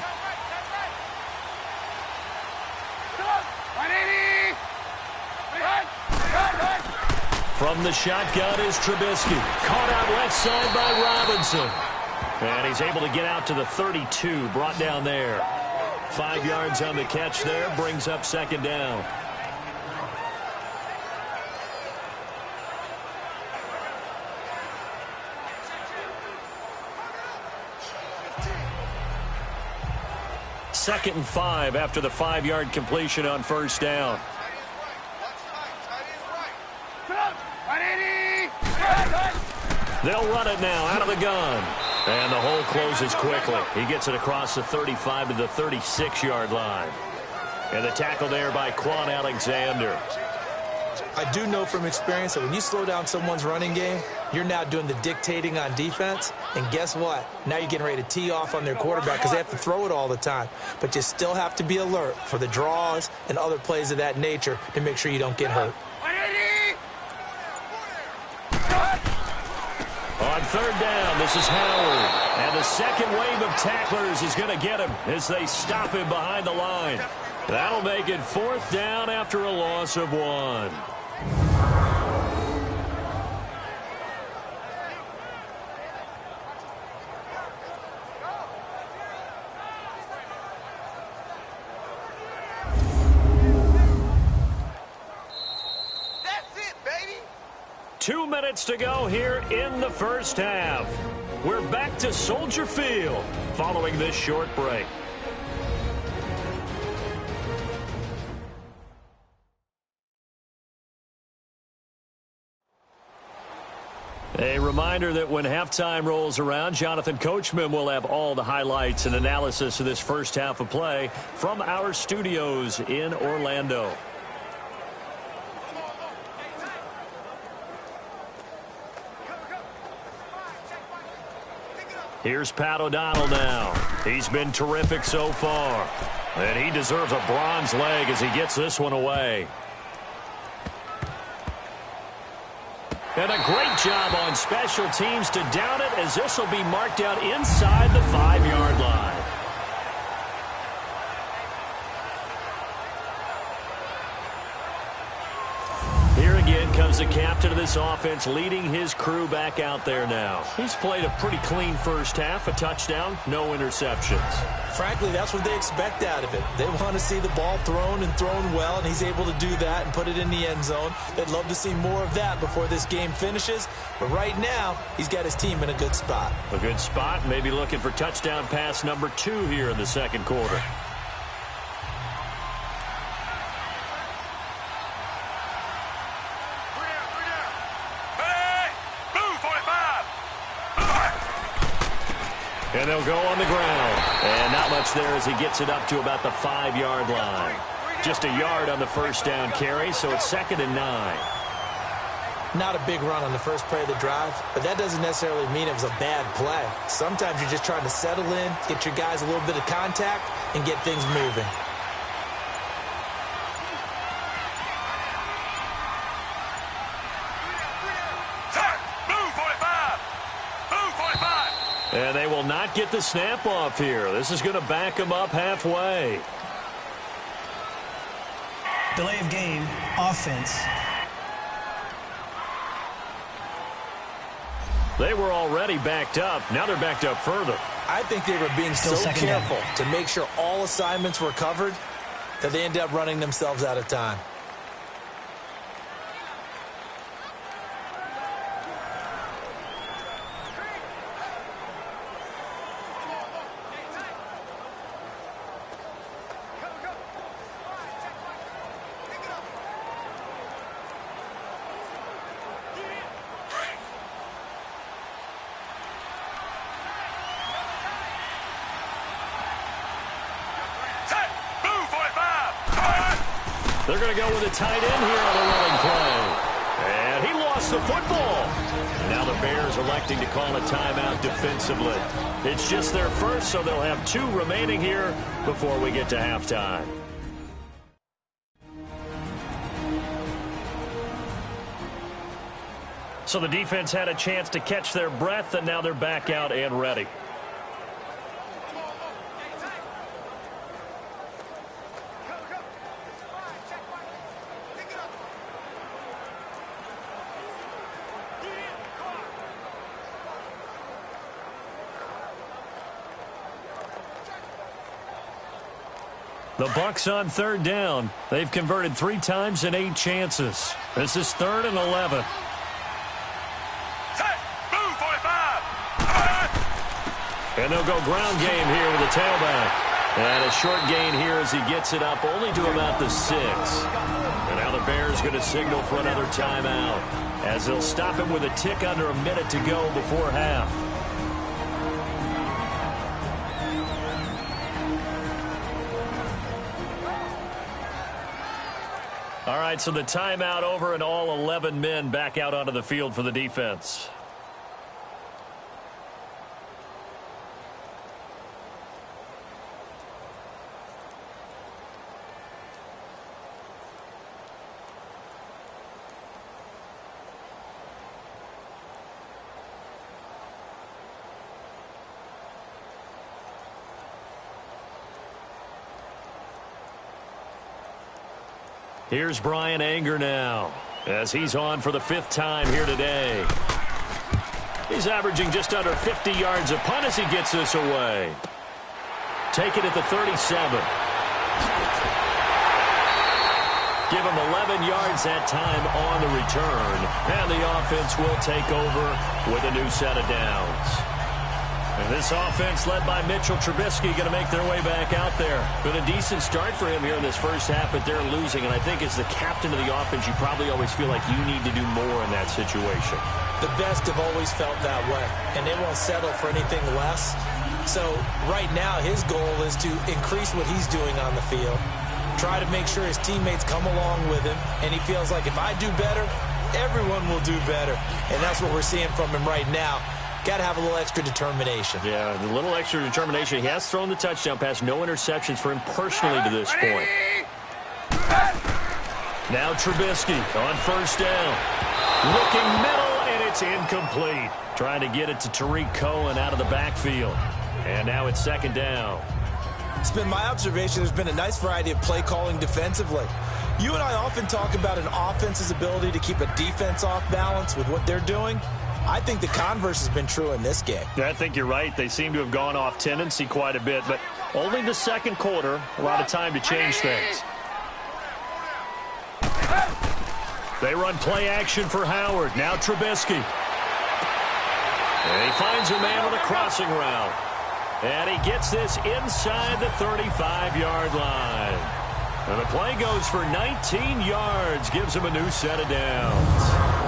From the shotgun is Trubisky. Caught out left side by Robinson. And he's able to get out to the 32, brought down there. 5 yards on the catch there, brings up 2nd down. Second and 5 after the 5-yard completion on first down. They'll run it now out of the gun. And the hole closes quickly. He gets it across the 35 to the 36-yard line. And the tackle there by Quan Alexander. I do know from experience that when you slow down someone's running game, you're now doing the dictating on defense. And guess what? Now you're getting ready to tee off on their quarterback, because they have to throw it all the time. But you still have to be alert for the draws and other plays of that nature to make sure you don't get hurt. On third down, this is Howard. And the second wave of tacklers is going to get him as they stop him behind the line. That'll make it 4th down after a loss of 1. 2 minutes to go here in the first half. We're back to Soldier Field following this short break. A reminder that when halftime rolls around, Jonathan Coachman will have all the highlights and analysis of this first half of play from our studios in Orlando. Here's Pat O'Donnell now. He's been terrific so far. And he deserves a bronze leg as he gets this one away. And a great job on special teams to down it, as this will be marked out inside the 5-yard line. Here again comes the captain of this offense, leading his crew back out there now. He's played a pretty clean first half, a touchdown, no interceptions. Frankly, that's what they expect out of it. They want to see the ball thrown and thrown well, and he's able to do that and put it in the end zone. They'd love to see more of that before this game finishes. But right now, he's got his team in a good spot. A good spot, maybe looking for touchdown pass number 2 here in the second quarter. And they'll go on the ground. And not much there as he gets it up to about the 5-yard line. Just a yard on the first down carry, so it's 2nd and 9. Not a big run on the first play of the drive, but that doesn't necessarily mean it was a bad play. Sometimes you're just trying to settle in, get your guys a little bit of contact, and get things moving. And they will not get the snap off here. This is going to back them up halfway. Delay of game, offense. They were already backed up. Now they're backed up further. I think they were being so careful to make sure all assignments were covered that they ended up running themselves out of time. They're going to go with a tight end here on a running play. And he lost the football. Now the Bears electing to call a timeout defensively. It's just their first, so they'll have 2 remaining here before we get to halftime. So the defense had a chance to catch their breath, and now they're back out and ready. The Bucs on 3rd down. They've converted 3 times in 8 chances. This is 3rd and 11. And they'll go ground game here with the tailback. And a short gain here as he gets it up only to about the 6. And now the Bears going to signal for another timeout as they'll stop him with a tick under a minute to go before half. All right, so the timeout over and all 11 men back out onto the field for the defense. Here's Brian Anger now as he's on for the 5th time here today. He's averaging just under 50 yards a punt as he gets this away. Take it at the 37. Give him 11 yards that time on the return. And the offense will take over with a new set of downs. And this offense led by Mitchell Trubisky going to make their way back out there. Been a decent start for him here in this first half, but they're losing. And I think as the captain of the offense, you probably always feel like you need to do more in that situation. The best have always felt that way, and they won't settle for anything less. So right now his goal is to increase what he's doing on the field, try to make sure his teammates come along with him, and he feels like if I do better, everyone will do better. And that's what we're seeing from him right now. Got to have a little extra determination. Yeah, a little extra determination. He has thrown the touchdown pass. No interceptions for him personally to this point. Now Trubisky on first down. Looking middle, and it's incomplete. Trying to get it to Tariq Cohen out of the backfield. And now it's second down. It's been my observation there's been a nice variety of play calling defensively. You and I often talk about an offense's ability to keep a defense off balance with what they're doing. I think the converse has been true in this game. Yeah, I think you're right. They seem to have gone off tendency quite a bit, but only the second quarter, a lot of time to change things. They run play action for Howard. Now Trubisky. And he finds a man with a crossing route. And he gets this inside the 35-yard line. And the play goes for 19 yards. Gives him a new set of downs.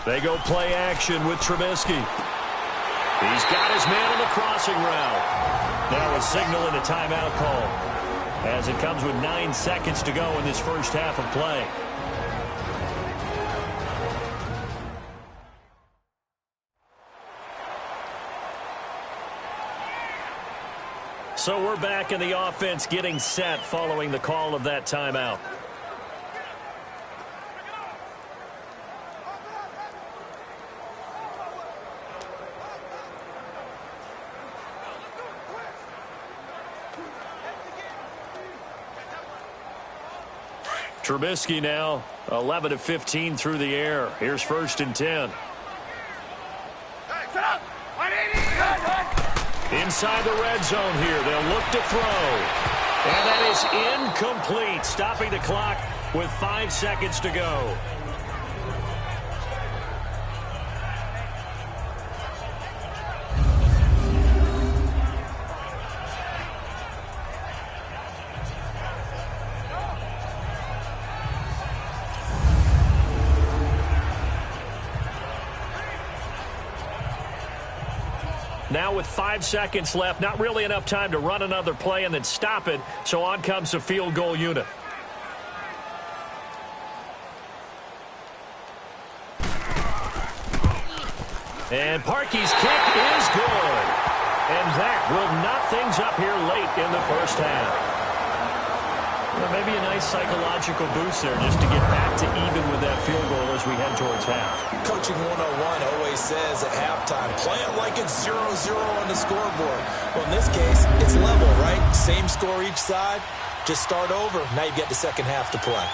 They go play action with Trubisky. He's got his man on the crossing route. Now a signal and a timeout call as it comes with 9 seconds to go in this first half of play. So we're back in the offense getting set following the call of that timeout. Trubisky now 11 of 15 through the air. Here's first and 10. Inside the red zone here. They'll look to throw. And that is incomplete. Stopping the clock with 5 seconds to go. Now with 5 seconds left, not really enough time to run another play and then stop it, so on comes the field goal unit. And Parkey's kick is good. And that will knock things up here late in the first half. Well, maybe a nice psychological boost there just to get back to even with that field goal as we head towards half. Coaching 101 always says at halftime, play it like it's 0-0 on the scoreboard. Well, in this case, it's level, right? Same score each side. Just start over. Now you get the second half to play.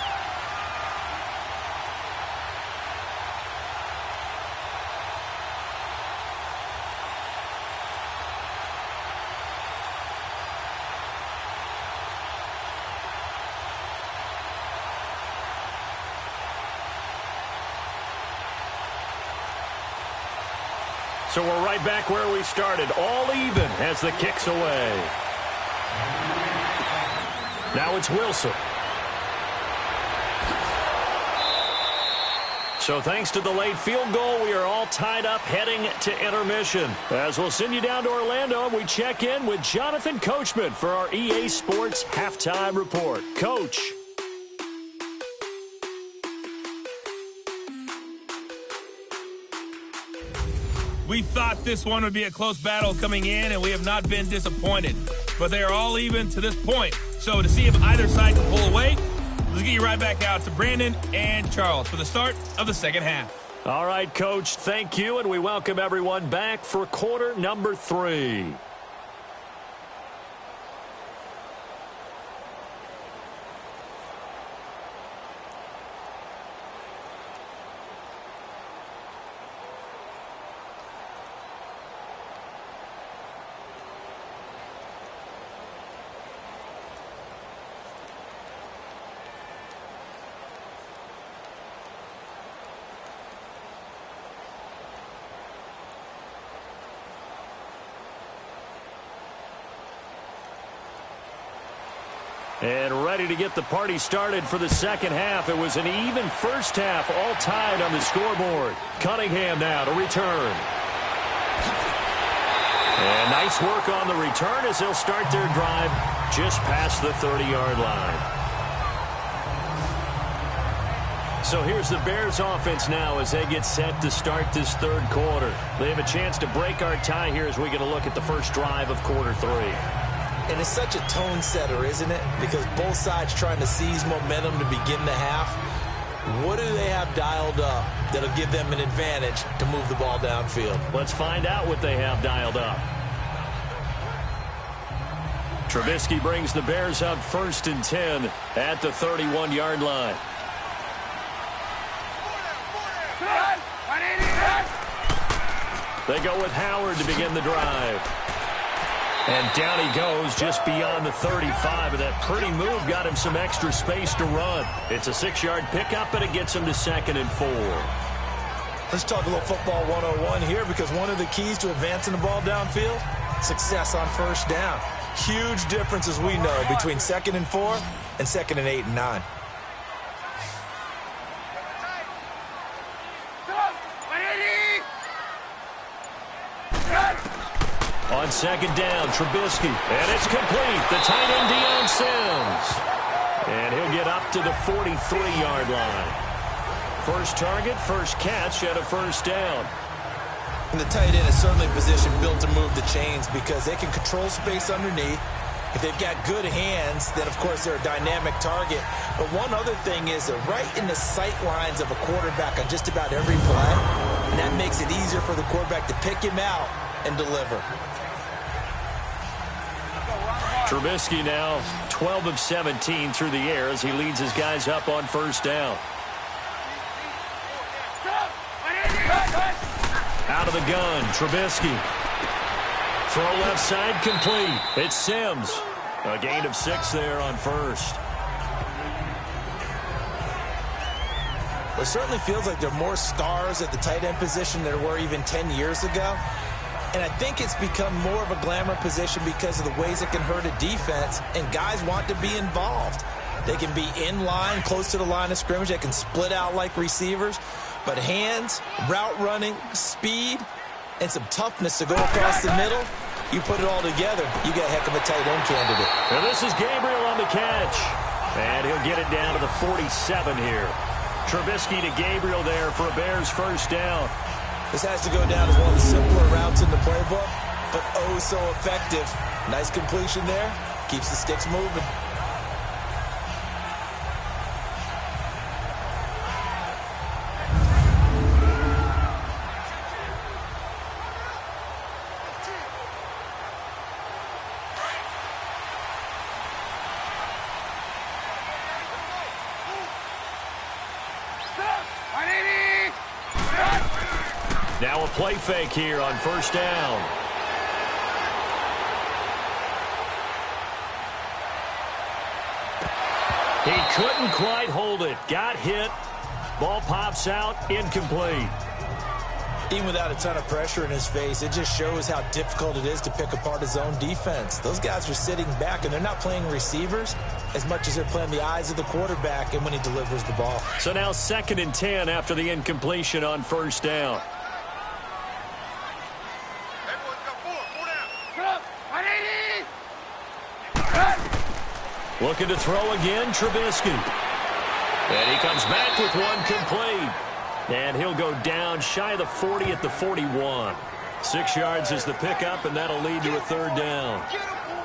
So we're right back where we started, all even as the kick's away. Now it's Wilson. So thanks to the late field goal, we are all tied up heading to intermission. As we'll send you down to Orlando, we check in with Jonathan Coachman for our EA Sports Halftime Report. Coach. We thought this one would be a close battle coming in, and we have not been disappointed. But they are all even to this point. So to see if either side can pull away, let's get you right back out to Brandon and Charles for the start of the second half. All right, Coach, thank you, and we welcome everyone back for quarter number 3. And ready to get the party started for the second half. It was an even first half, all tied on the scoreboard. Cunningham now to return. And nice work on the return as they'll start their drive just past the 30-yard line. So here's the Bears offense now as they get set to start this third quarter. They have a chance to break our tie here as we get a look at the first drive of quarter 3. And it's such a tone setter, isn't it? Because both sides trying to seize momentum to begin the half. What do they have dialed up that'll give them an advantage to move the ball downfield? Let's find out what they have dialed up. Trubisky brings the Bears up 1st and 10 at the 31-yard line. They go with Howard to begin the drive. And down he goes just beyond the 35. And that pretty move got him some extra space to run. It's a 6-yard pickup, and it gets him to 2nd and 4. Let's talk a little football 101 here, because one of the keys to advancing the ball downfield, success on first down. Huge difference, as we know, between 2nd and 4 and 2nd and 8 and 9. On 2nd down, Trubisky. And it's complete. The tight end, Deion Sims. And he'll get up to the 43-yard line. First target, first catch at a first down. And the tight end is certainly a position built to move the chains because they can control space underneath. If they've got good hands, then, of course, they're a dynamic target. But one other thing is they're right in the sight lines of a quarterback on just about every play. And that makes it easier for the quarterback to pick him out and deliver. Trubisky now 12 of 17 through the air as he leads his guys up on first down. Out of the gun, Trubisky. Throw left side complete. It's Sims. A gain of 6 there on first. It certainly feels like there are more stars at the tight end position than there were even 10 years ago. And I think it's become more of a glamour position because of the ways it can hurt a defense, and guys want to be involved. They can be in line, close to the line of scrimmage. They can split out like receivers. But hands, route running, speed, and some toughness to go across the middle, you put it all together, you got a heck of a tight end candidate. And this is Gabriel on the catch. And he'll get it down to the 47 here. Trubisky to Gabriel there for a Bears first down. This has to go down as one of the simpler routes in the playbook, but oh so effective. Nice completion there. Keeps the sticks moving. Now a play fake here on first down. He couldn't quite hold it. Got hit. Ball pops out. Incomplete. Even without a ton of pressure in his face, it just shows how difficult it is to pick apart his own defense. Those guys are sitting back, and they're not playing receivers as much as they're playing the eyes of the quarterback and when he delivers the ball. So now 2nd and 10 after the incompletion on first down. Looking to throw again, Trubisky. And he comes back with one complete. And he'll go down shy of the 40 at the 41. 6 yards is the pickup, and that'll lead to a third down.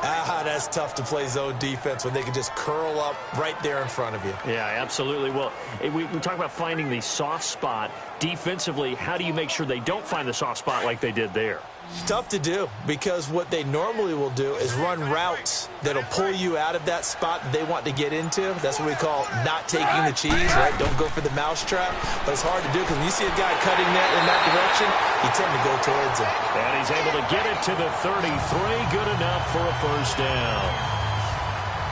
That's tough to play zone defense when they can just curl up right there in front of you. Yeah, absolutely. Well, we talk about finding the soft spot. Defensively, how do you make sure they don't find the soft spot like they did there? Tough to do, because what they normally will do is run routes that'll pull you out of that spot that they want to get into. That's what we call not taking the cheese, right? Don't go for the mousetrap. But it's hard to do because when you see a guy cutting that in that direction, you tend to go towards him. And he's able to get it to the 33. Good enough for a first down.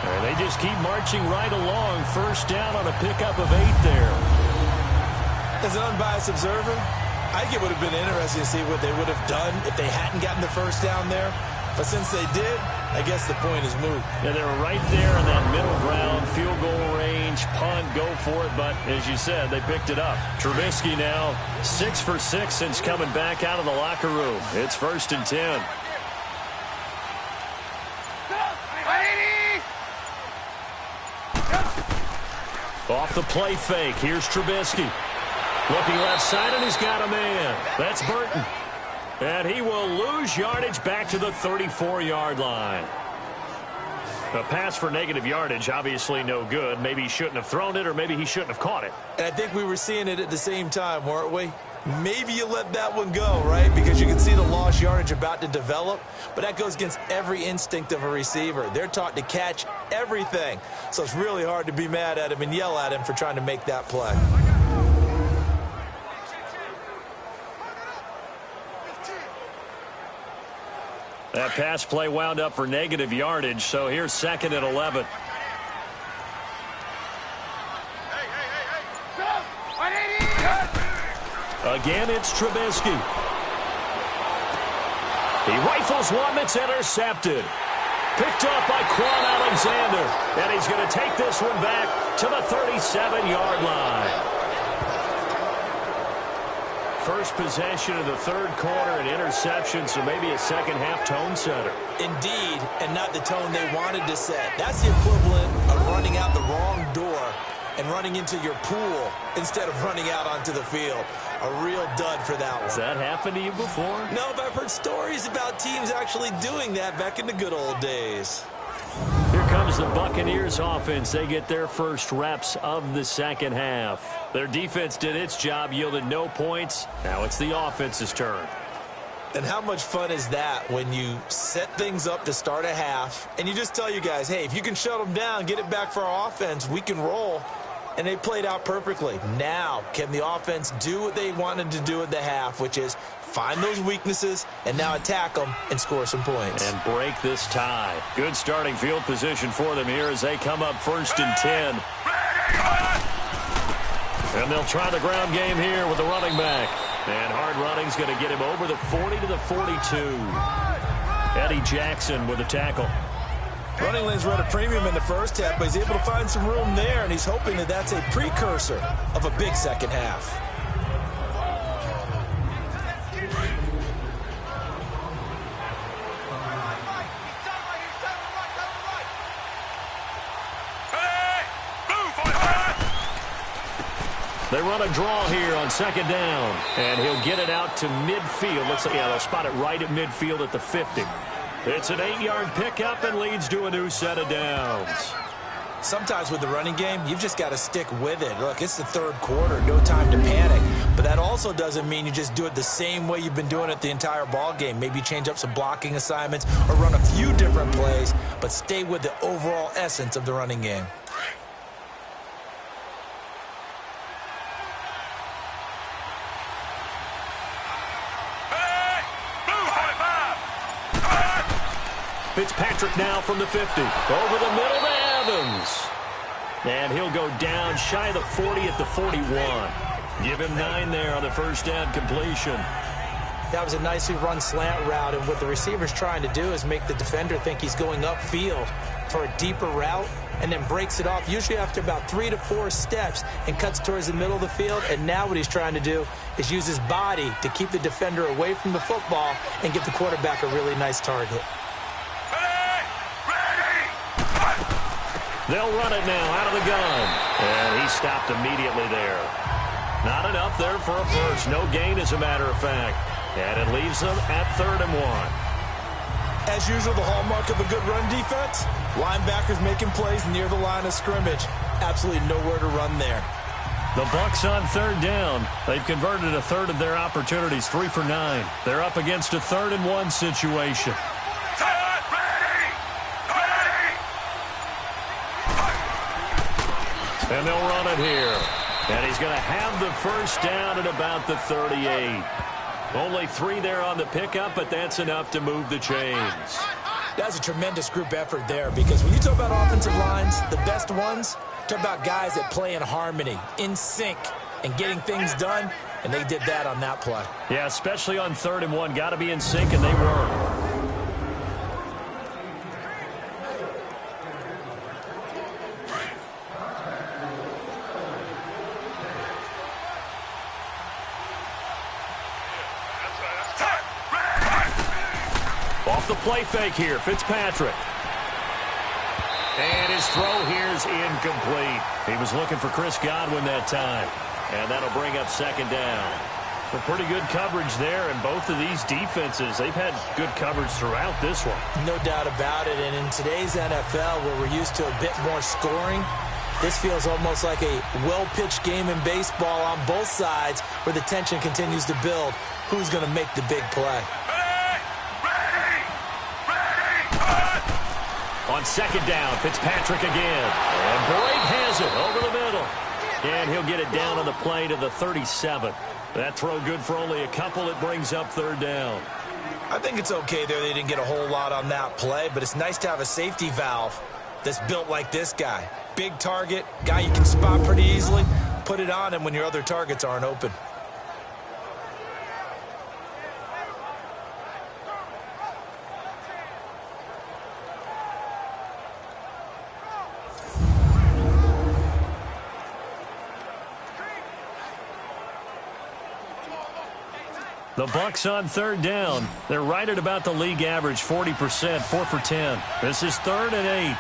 And they just keep marching right along. First down on a pickup of 8 there. As an unbiased observer, I think it would have been interesting to see what they would have done if they hadn't gotten the first down there. But since they did, I guess the point is moot. Yeah, they were right there in that middle ground, field goal range, punt, go for it. But as you said, they picked it up. Trubisky now 6 for 6 since coming back out of the locker room. It's 1st and 10. Off the play fake. Here's Trubisky. Looking left side, and he's got a man. That's Burton. And he will lose yardage back to the 34-yard line. A pass for negative yardage, obviously no good. Maybe he shouldn't have thrown it, or maybe he shouldn't have caught it. And I think we were seeing it at the same time, weren't we? Maybe you let that one go, right? Because you can see the lost yardage about to develop. But that goes against every instinct of a receiver. They're taught to catch everything. So it's really hard to be mad at him and yell at him for trying to make that play. That pass play wound up for negative yardage, so here's 2nd and 11. Again, it's Trubisky. He rifles one that's intercepted. Picked up by Quan Alexander. And he's going to take this one back to the 37-yard line. First possession of the 3rd quarter, an interception, so maybe a second-half tone setter. Indeed, and not the tone they wanted to set. That's the equivalent of running out the wrong door and running into your pool instead of running out onto the field. A real dud for that one. Has that happened to you before? No, but I've heard stories about teams actually doing that back in the good old days. Here comes the Buccaneers offense. They get their first reps of the second half. Their defense did its job, yielded no points. Now it's the offense's turn. And how much fun is that when you set things up to start a half and you just tell you guys, hey, if you can shut them down, get it back for our offense, we can roll. And they played out perfectly. Now, can the offense do what they wanted to do at the half, which is find those weaknesses and now attack them and score some points. And break this tie. Good starting field position for them here as they come up 1st and 10. And they'll try the ground game here with the running back. And hard running's going to get him over the 40 to the 42. Eddie Jackson with a tackle. Running lanes run a premium in the first half, but he's able to find some room there, and he's hoping that that's a precursor of a big second half. They run a draw here on 2nd down, and he'll get it out to midfield. Looks like, yeah, they'll spot it right at midfield at the 50. It's an 8-yard pickup and leads to a new set of downs. Sometimes with the running game, you've just got to stick with it. Look, it's the 3rd quarter, no time to panic. But that also doesn't mean you just do it the same way you've been doing it the entire ball game. Maybe change up some blocking assignments or run a few different plays, but stay with the overall essence of the running game. Fitzpatrick now from the 50. Over the middle to Evans. And he'll go down shy of the 40 at the 41. Give him 9 there on the first down completion. That was a nicely run slant route, and what the receiver's trying to do is make the defender think he's going upfield for a deeper route and then breaks it off, usually after about 3 to 4 steps, and cuts towards the middle of the field. And now what he's trying to do is use his body to keep the defender away from the football and give the quarterback a really nice target. They'll run it now out of the gun. And he stopped immediately there. Not enough there for a first. No gain, as a matter of fact. And it leaves them at 3rd and 1. As usual, the hallmark of a good run defense, linebackers making plays near the line of scrimmage. Absolutely nowhere to run there. The Bucs on third down. They've converted a third of their opportunities, 3 for 9. They're up against a 3rd and 1 situation. And they'll run it here. And he's going to have the first down at about the 38. Only 3 there on the pickup, but that's enough to move the chains. That's a tremendous group effort there, because when you talk about offensive lines, the best ones, talk about guys that play in harmony, in sync, and getting things done, and they did that on that play. Yeah, especially on 3rd and 1. Got to be in sync, and they were. Off the play fake here, Fitzpatrick. And his throw here is incomplete. He was looking for Chris Godwin that time. And that'll bring up 2nd down. Well, pretty good coverage there, and both of these defenses, they've had good coverage throughout this one. No doubt about it, and in today's NFL, where we're used to a bit more scoring, this feels almost like a well-pitched game in baseball on both sides, where the tension continues to build. Who's going to make the big play? On 2nd down, Fitzpatrick again. And Boyd has it over the middle. And he'll get it down on the play to the 37. That throw good for only a couple. It brings up 3rd down. I think it's okay there. They didn't get a whole lot on that play, but it's nice to have a safety valve that's built like this guy. Big target, guy you can spot pretty easily. Put it on him when your other targets aren't open. The Bucs on 3rd down. They're right at about the league average, 40%, 4 for 10. This is 3rd and 8.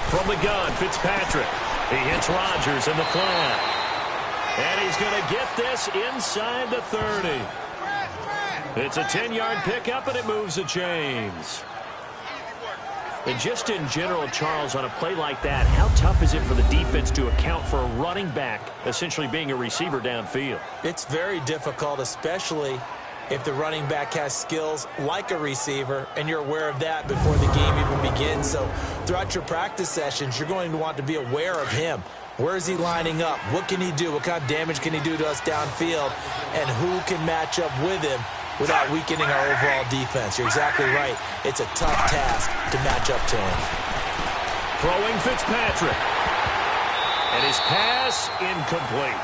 From the gun, Fitzpatrick. He hits Rodgers in the flat. And he's going to get this inside the 30. It's a 10-yard pickup, and it moves the chains. And just in general, Charles, on a play like that, how tough is it for the defense to account for a running back essentially being a receiver downfield? It's very difficult, especially if the running back has skills like a receiver, and you're aware of that before the game even begins. So throughout your practice sessions, you're going to want to be aware of him. Where is he lining up? What can he do? What kind of damage can he do to us downfield? And who can match up with him without weakening our overall defense? You're exactly right. It's a tough task to match up to him. Throwing Fitzpatrick. And his pass incomplete.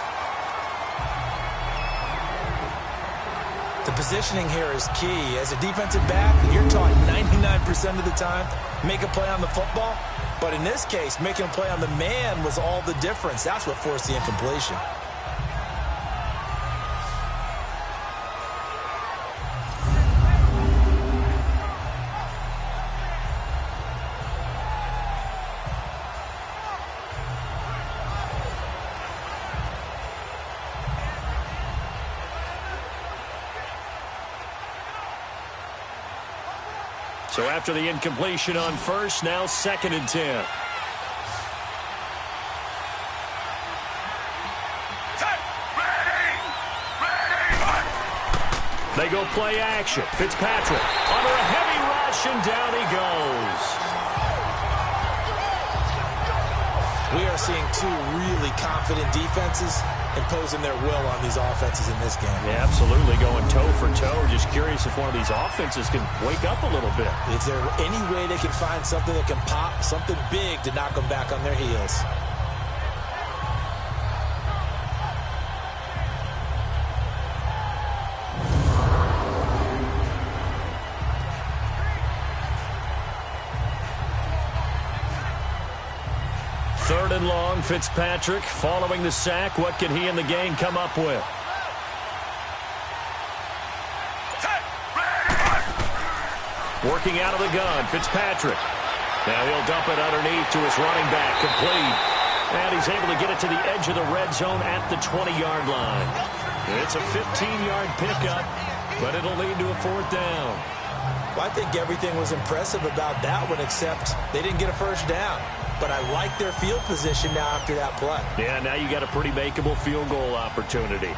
The positioning here is key. As a defensive back, you're taught 99% of the time, make a play on the football. But in this case, making a play on the man was all the difference. That's what forced the incompletion. So after the incompletion on 1st, now 2nd and 10. They go play action. Fitzpatrick under a heavy rush, and down he goes. We are seeing 2 really confident defenses imposing their will on these offenses in this game. Yeah, absolutely, going toe for toe. Just curious if one of these offenses can wake up a little bit. Is there any way they can find something that can pop, something big to knock them back on their heels? Third and long, Fitzpatrick following the sack. What can he and the gang come up with? Working out of the gun, Fitzpatrick. Now he'll dump it underneath to his running back, complete. And he's able to get it to the edge of the red zone at the 20-yard line. It's a 15-yard pickup, but it'll lead to a 4th down. Well, I think everything was impressive about that one, except they didn't get a first down. But I like their field position now after that play. Yeah, now you got a pretty makeable field goal opportunity.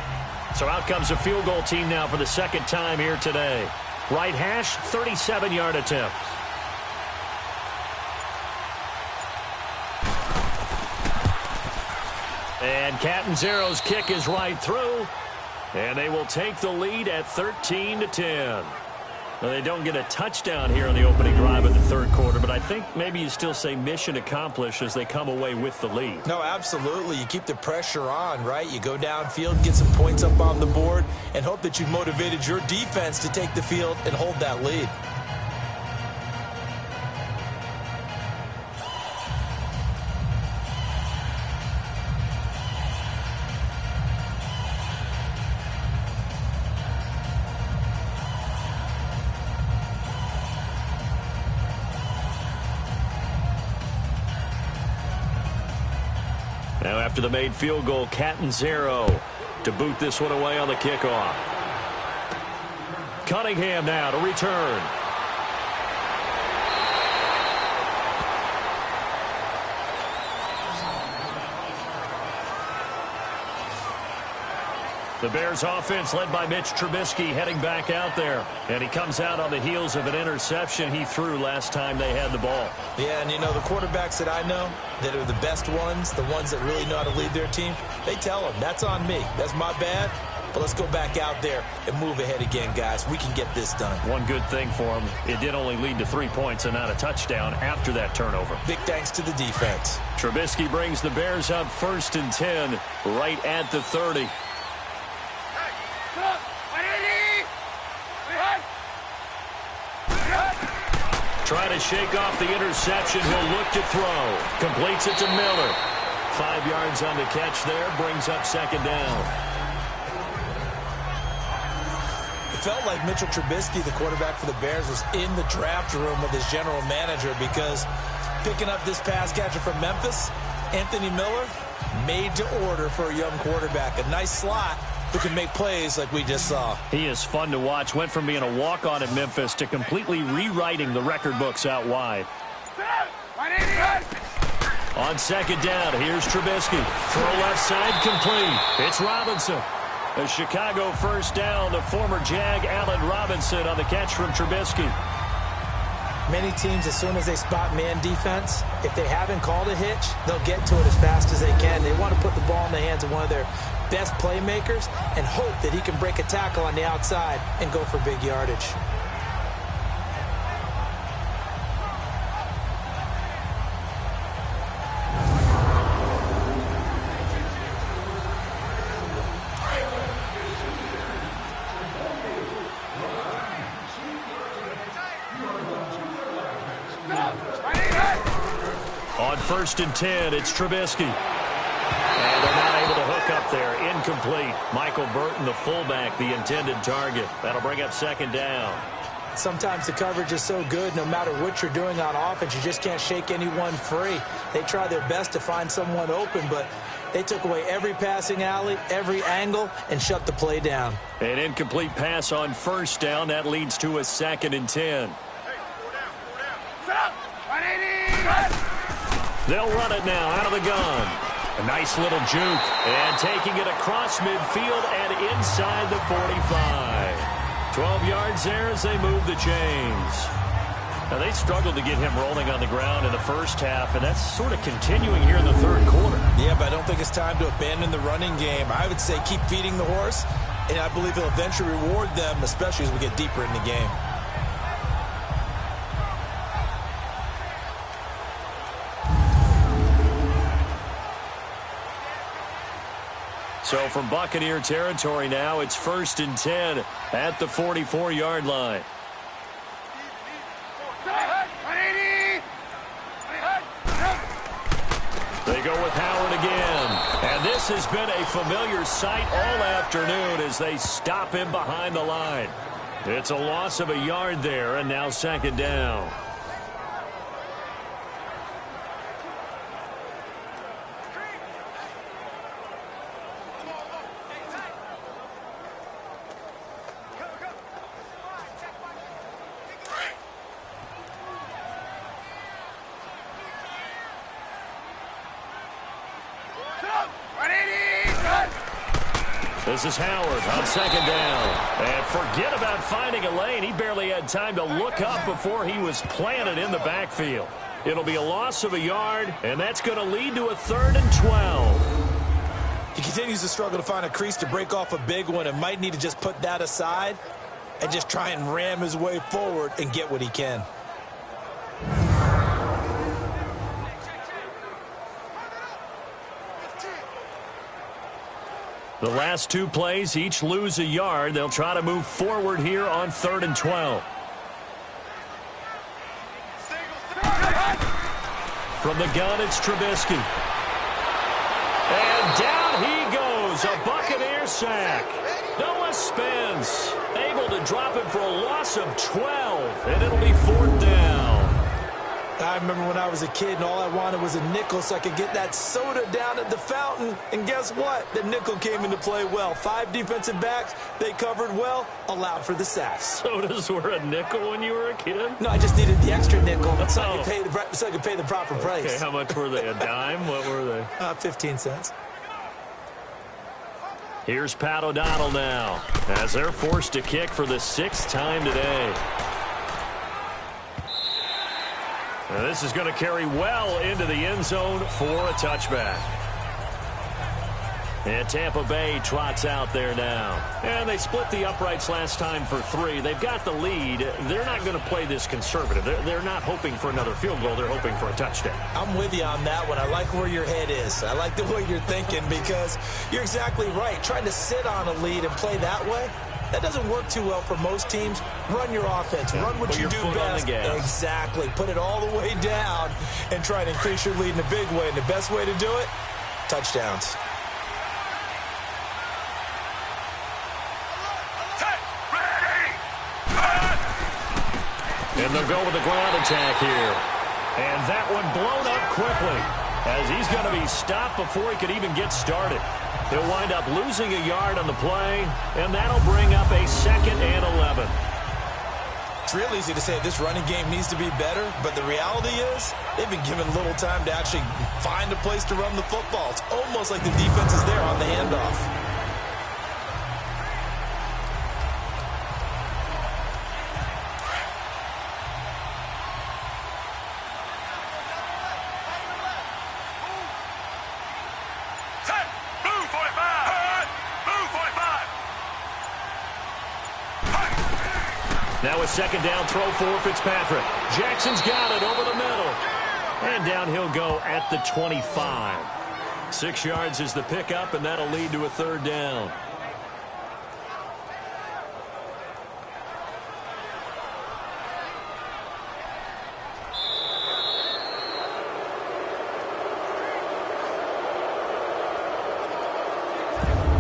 So out comes a field goal team now for the 2nd time here today. Right hash, 37-yard attempt. And Catanzaro's kick is right through. And they will take the lead at 13-10. Well, they don't get a touchdown here on the opening drive of the 3rd quarter, but I think maybe you still say mission accomplished as they come away with the lead. No, absolutely. You keep the pressure on, right? You go downfield, get some points up on the board, and hope that you've motivated your defense to take the field and hold that lead. Now after the made field goal, Catanzaro to boot this one away on the kickoff. Cunningham now to return. The Bears offense led by Mitch Trubisky heading back out there. And he comes out on the heels of an interception he threw last time they had the ball. Yeah, and you know, the quarterbacks that I know that are the best ones, the ones that really know how to lead their team, they tell them, that's on me. That's my bad. But let's go back out there and move ahead again, guys. We can get this done. One good thing for him, it did only lead to 3 points and not a touchdown after that turnover. Big thanks to the defense. Trubisky brings the Bears up 1st and 10 right at the 30. Trying to shake off the interception. He'll look to throw. Completes it to Miller. 5 yards on the catch there. Brings up 2nd down. It felt like Mitchell Trubisky, the quarterback for the Bears, was in the draft room with his general manager because picking up this pass catcher from Memphis, Anthony Miller, made to order for a young quarterback. A nice slot who can make plays like we just saw. He is fun to watch. Went from being a walk-on at Memphis to completely rewriting the record books out wide. On 2nd down, here's Trubisky. Throw left side, complete. It's Robinson. A Chicago 1st down. The former Jag, Allen Robinson, on the catch from Trubisky. Many teams, as soon as they spot man defense, if they haven't called a hitch, they'll get to it as fast as they can. They want to put the ball in the hands of one of their best playmakers and hope that he can break a tackle on the outside and go for big yardage. On 1st and 10, it's Trubisky. And they're not able to hook up there. Incomplete. Michael Burton, the fullback, the intended target. That'll bring up 2nd down. Sometimes the coverage is so good, no matter what you're doing on offense, you just can't shake anyone free. They try their best to find someone open, but they took away every passing alley, every angle, and shut the play down. An incomplete pass on 1st down. That leads to a 2nd and 10. They'll run it now out of the gun. A nice little juke. And taking it across midfield and inside the 45. 12 yards there as they move the chains. Now, they struggled to get him rolling on the ground in the 1st half, and that's sort of continuing here in the 3rd quarter. Yeah, but I don't think it's time to abandon the running game. I would say keep feeding the horse, and I believe he'll eventually reward them, especially as we get deeper in the game. So from Buccaneer territory now, it's 1st and 10 at the 44-yard line. They go with Howard again. And this has been a familiar sight all afternoon as they stop him behind the line. It's a loss of a yard there, and now 2nd down. This is Howard on second down. And forget about finding a lane. He barely had time to look up before he was planted in the backfield. It'll be a loss of a yard, and that's going to lead to a 3rd and 12. He continues to struggle to find a crease to break off a big one and might need to just put that aside and just try and ram his way forward and get what he can. The last 2 plays each lose a yard. They'll try to move forward here on 3rd and 12. From the gun, it's Trubisky. And down he goes. A Buccaneer sack. Noah Spence able to drop it for a loss of 12. And it'll be 4th down. I remember when I was a kid and all I wanted was a nickel so I could get that soda down at the fountain. And guess what? The nickel came into play well. 5 defensive backs, they covered well, allowed for the sacks. Sodas were a nickel when you were a kid? No, I just needed the extra nickel so I could pay the proper price. Okay, how much were they? A dime? What were they? 15 cents. Here's Pat O'Donnell now as they're forced to kick for the 6th time today. Now this is going to carry well into the end zone for a touchback. And Tampa Bay trots out there now. And they split the uprights last time for 3. They've got the lead. They're not going to play this conservative. They're not hoping for another field goal. They're hoping for a touchdown. I'm with you on that one. I like where your head is. I like the way you're thinking because you're exactly right. Trying to sit on a lead and play that way, that doesn't work too well for most teams. Run your offense. Run what you do best. Exactly. Put it all the way down and try to increase your lead in a big way. And the best way to do it, touchdowns. And they'll go with the ground attack here. And that one blown up quickly as he's going to be stopped before he could even get started. He'll wind up losing a yard on the play, and that'll bring up a 2nd and 11. It's real easy to say this running game needs to be better, but the reality is they've been given little time to actually find a place to run the football. It's almost like the defense is there on the handoff. Now a 2nd down throw for Fitzpatrick. Jackson's got it over the middle. And down he'll go at the 25. 6 yards is the pickup, and that'll lead to a 3rd down.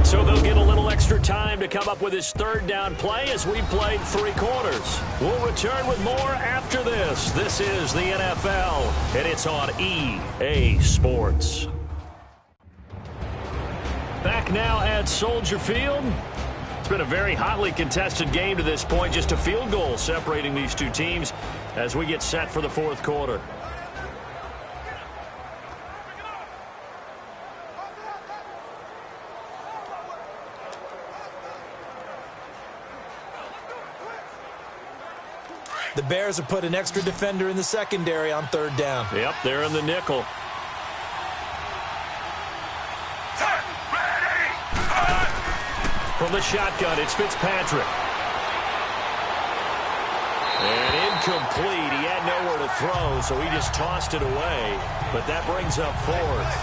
So they'll get a little extra time to come up with his 3rd down play as we played 3 quarters. We'll return with more after this. This is the NFL, and it's on EA Sports. Back now at Soldier Field. It's been a very hotly contested game to this point. Just a field goal separating these 2 teams as we get set for the 4th quarter. The Bears have put an extra defender in the secondary on 3rd down. Yep, they're in the nickel. From the shotgun, it's Fitzpatrick. And incomplete. He had nowhere to throw, so he just tossed it away. But that brings up 4th.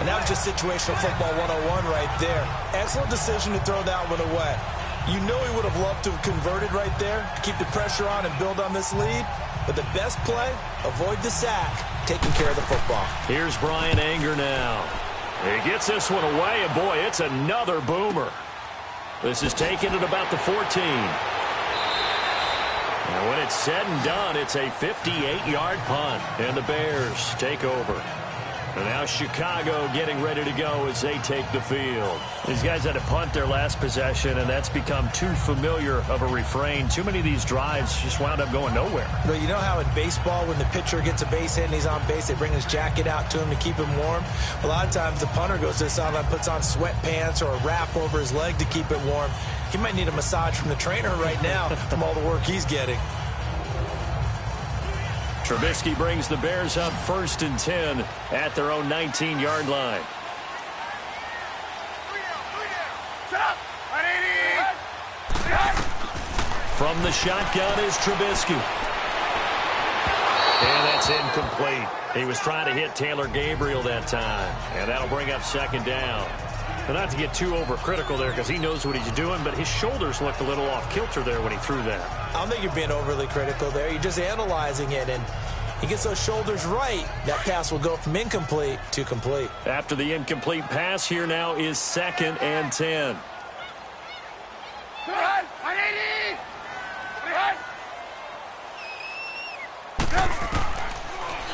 And that was just situational football 101 right there. Excellent decision to throw that one away. You know he would have loved to have converted right there to keep the pressure on and build on this lead. But the best play, avoid the sack, taking care of the football. Here's Brian Anger now. He gets this one away, and boy, it's another boomer. This is taken at about the 14. And when it's said and done, it's a 58-yard punt, and the Bears take over. And now Chicago getting ready to go as they take the field. These guys had to punt their last possession, and that's become too familiar of a refrain. Too many of these drives just wound up going nowhere. Well, you know how in baseball when the pitcher gets a base hit and he's on base, they bring his jacket out to him to keep him warm? A lot of times the punter goes to the sideline, puts on sweatpants or a wrap over his leg to keep it warm. He might need a massage from the trainer right now from all the work he's getting. Trubisky brings the Bears up 1st and 10 at their own 19-yard line. From the shotgun is Trubisky. And that's incomplete. He was trying to hit Taylor Gabriel that time. And that'll bring up 2nd down. But not to get too overcritical there because he knows what he's doing, but his shoulders looked a little off kilter there when he threw that. I don't think you're being overly critical there. You're just analyzing it, and he gets those shoulders right. That pass will go from incomplete to complete. After the incomplete pass, here now is 2nd and 10.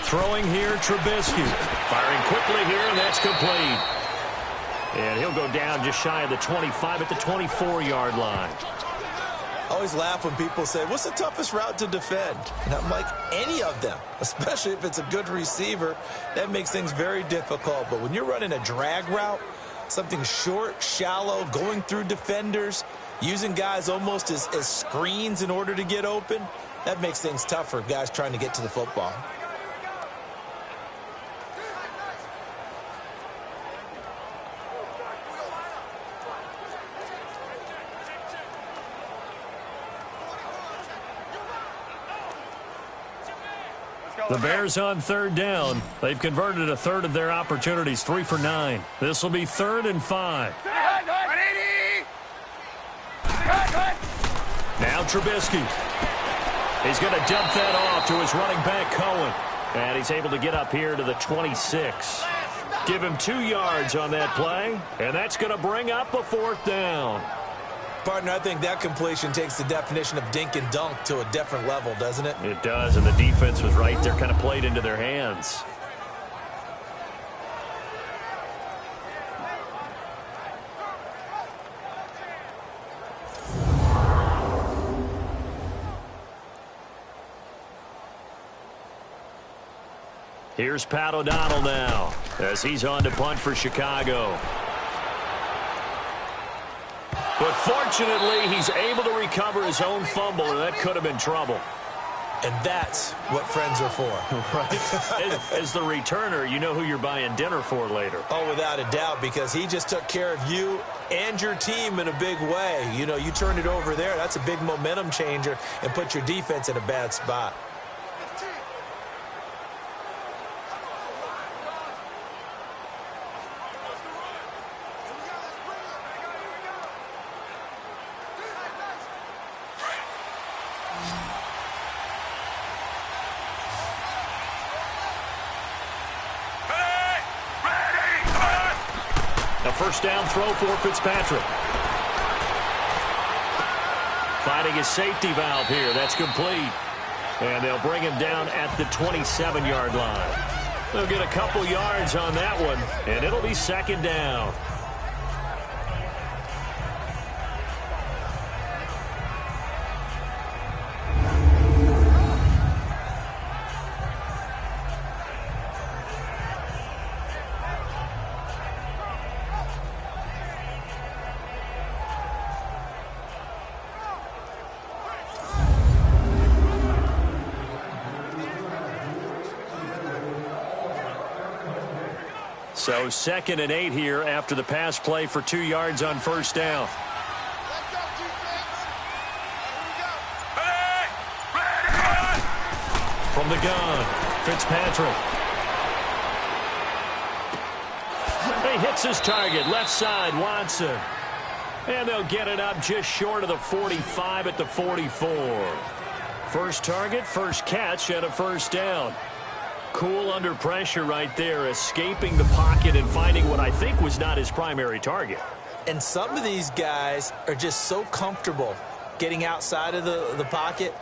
Throwing here, Trubisky. Firing quickly here, and that's complete. And he'll go down just shy of the 25 at the 24-yard line. I always laugh when people say, what's the toughest route to defend? And I'm like, any of them, especially if it's a good receiver. That makes things very difficult. But when you're running a drag route, something short, shallow, going through defenders, using guys almost as screens in order to get open, that makes things tough for guys trying to get to the football. The Bears on 3rd down. They've converted a third of their opportunities, 3 for 9. This will be 3rd and 5. Now Trubisky. He's going to dump that off to his running back, Cohen. And he's able to get up here to the 26. Give him 2 yards on that play, and that's going to bring up a 4th down. Partner, I think that completion takes the definition of dink and dunk to a different level, doesn't it? It does, and the defense was right there, kind of played into their hands. Here's Pat O'Donnell now as he's on to punt for Chicago. But fortunately, he's able to recover his own fumble, and that could have been trouble. And that's what friends are for. Right? As the returner, you know who you're buying dinner for later. Oh, without a doubt, because he just took care of you and your team in a big way. You know, you turned it over there. That's a big momentum changer and put your defense in a bad spot. First down throw for Fitzpatrick. Finding his safety valve here. That's complete. And they'll bring him down at the 27-yard line. They'll get a couple yards on that one, and it'll be 2nd down. So 2nd and 8 here after the pass play for 2 yards on first down. From the gun, Fitzpatrick. He hits his target, left side, Watson. And they'll get it up just short of the 45 at the 44. First target, first catch, and a first down. Cool under pressure right there, escaping the pocket and finding what I think was not his primary target. And some of these guys are just so comfortable getting outside of the pocket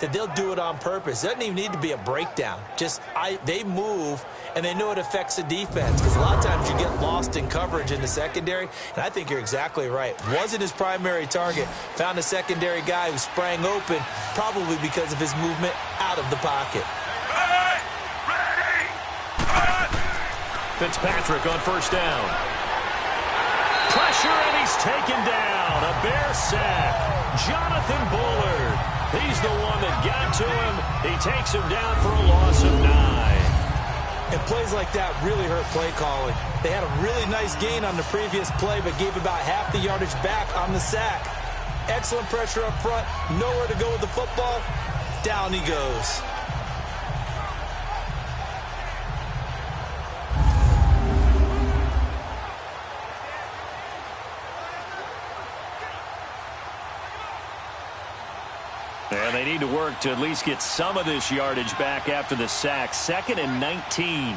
that they'll do it on purpose. It doesn't even need to be a breakdown. Just they move, and they know it affects the defense, because a lot of times you get lost in coverage in the secondary, and I think you're exactly right. Wasn't his primary target. Found a secondary guy who sprang open, probably because of his movement out of the pocket. Fitzpatrick on first down. Pressure, and he's taken down. A Bear sack. Jonathan Bullard. He's the one that got to him. He takes him down for a loss of 9. And plays like that really hurt play calling. They had a really nice gain on the previous play, but gave about half the yardage back on the sack. Excellent pressure up front. Nowhere to go with the football. Down he goes. And they need to work to at least get some of this yardage back after the sack. 2nd and 19.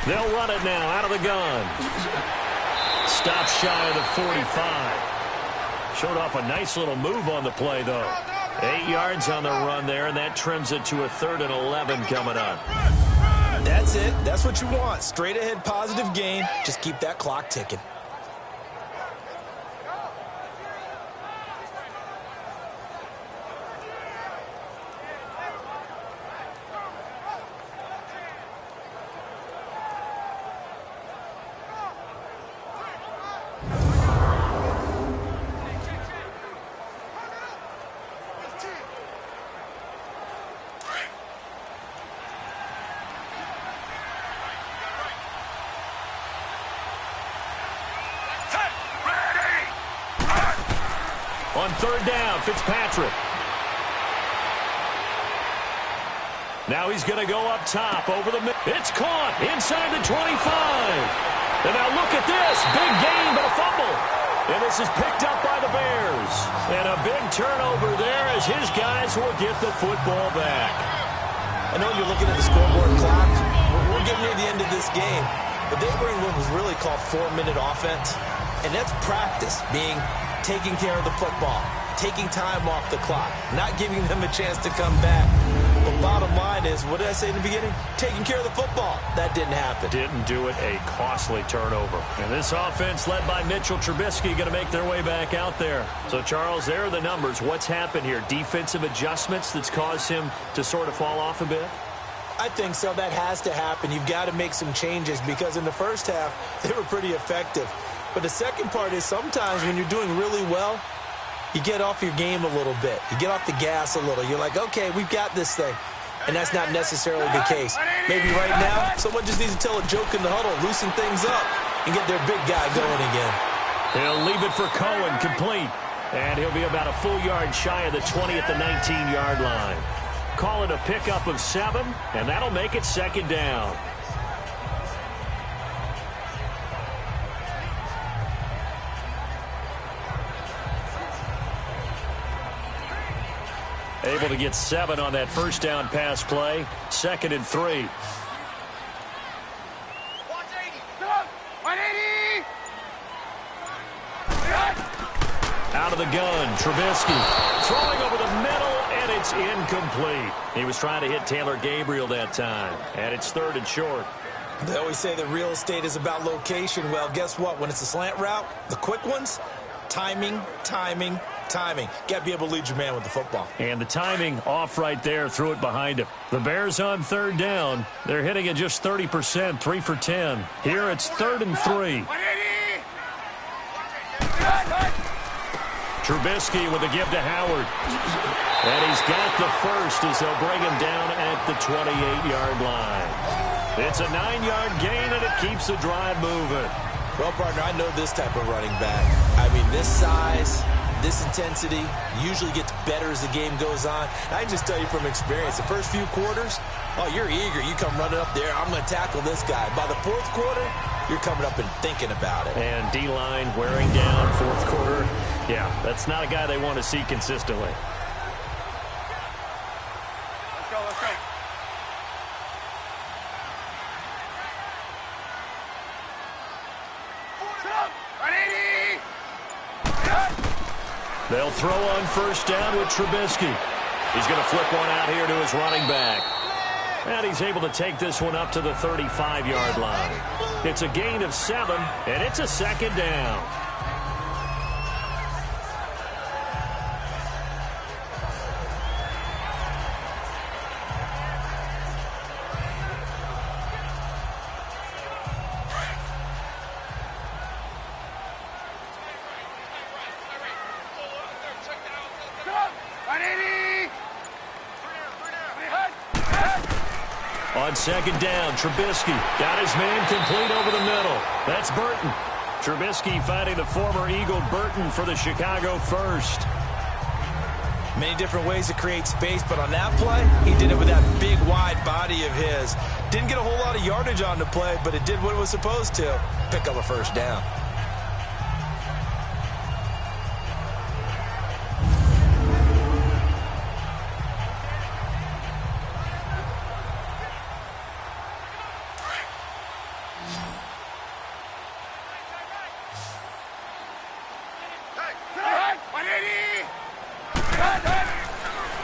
They'll run it now out of the gun. Stop shy of the 45. Showed off a nice little move on the play, though. 8 yards on the run there, and that trims it to a 3rd and 11 coming up. That's it. That's what you want. Straight ahead positive gain. Just keep that clock ticking. On 3rd down, Fitzpatrick. Now he's going to go up top over the middle. It's caught inside the 25. And now look at this. Big gain, but a fumble. And this is picked up by the Bears. And a big turnover there as his guys will get the football back. I know you're looking at the scoreboard clock. We're getting near the end of this game. But they bring what was really called 4-minute offense. And that's practice, being taking care of the football, taking time off the clock, not giving them a chance to come back. But bottom line is, what did I say in the beginning? Taking care of the football. That didn't happen. Didn't do it. A costly turnover. And this offense led by Mitchell Trubisky going to make their way back out there. So, Charles, there are the numbers. What's happened here? Defensive adjustments that's caused him to sort of fall off a bit? I think so. That has to happen. You've got to make some changes, because in the first half, they were pretty effective. But the second part is, sometimes when you're doing really well, you get off your game a little bit. You get off the gas a little. You're like, okay, we've got this thing. And that's not necessarily the case. Maybe right now, someone just needs to tell a joke in the huddle, loosen things up, and get their big guy going again. He'll leave it for Cohen, complete. And he'll be about a full yard shy of the 20 at the 19-yard line. Call it a pickup of 7, and that'll make it 2nd down. Able to get 7 on that first down pass play. 2nd and 3. Out of the gun, Trubisky throwing over the middle, and it's incomplete. He was trying to hit Taylor Gabriel that time, and it's 3rd and short. They always say that real estate is about location. Well, guess what? When it's a slant route, the quick ones, timing. Got to be able to lead your man with the football. And the timing off right there, threw it behind him. The Bears on 3rd down. They're hitting at just 30%, 3 for 10. Here it's 3rd and 3. Trubisky with a give to Howard. And he's got the first as they'll bring him down at the 28-yard line. It's a 9-yard gain, and it keeps the drive moving. Well, partner, I know this type of running back. I mean, this size, this intensity usually gets better as the game goes on. And I can just tell you from experience, the first few quarters, oh, you're eager. You come running up there, I'm going to tackle this guy. By the 4th quarter, you're coming up and thinking about it. And D-line wearing down 4th quarter. Yeah, that's not a guy they want to see consistently. Let's go. They'll throw on first down with Trubisky. He's going to flip one out here to his running back. And he's able to take this one up to the 35-yard line. It's a gain of 7, and it's a second down. On second down, Trubisky got his man complete over the middle. That's Burton. Trubisky finding the former Eagle Burton for the Chicago first. Many different ways to create space, but on that play, he did it with that big, wide body of his. Didn't get a whole lot of yardage on the play, but it did what it was supposed to. Pick up a first down.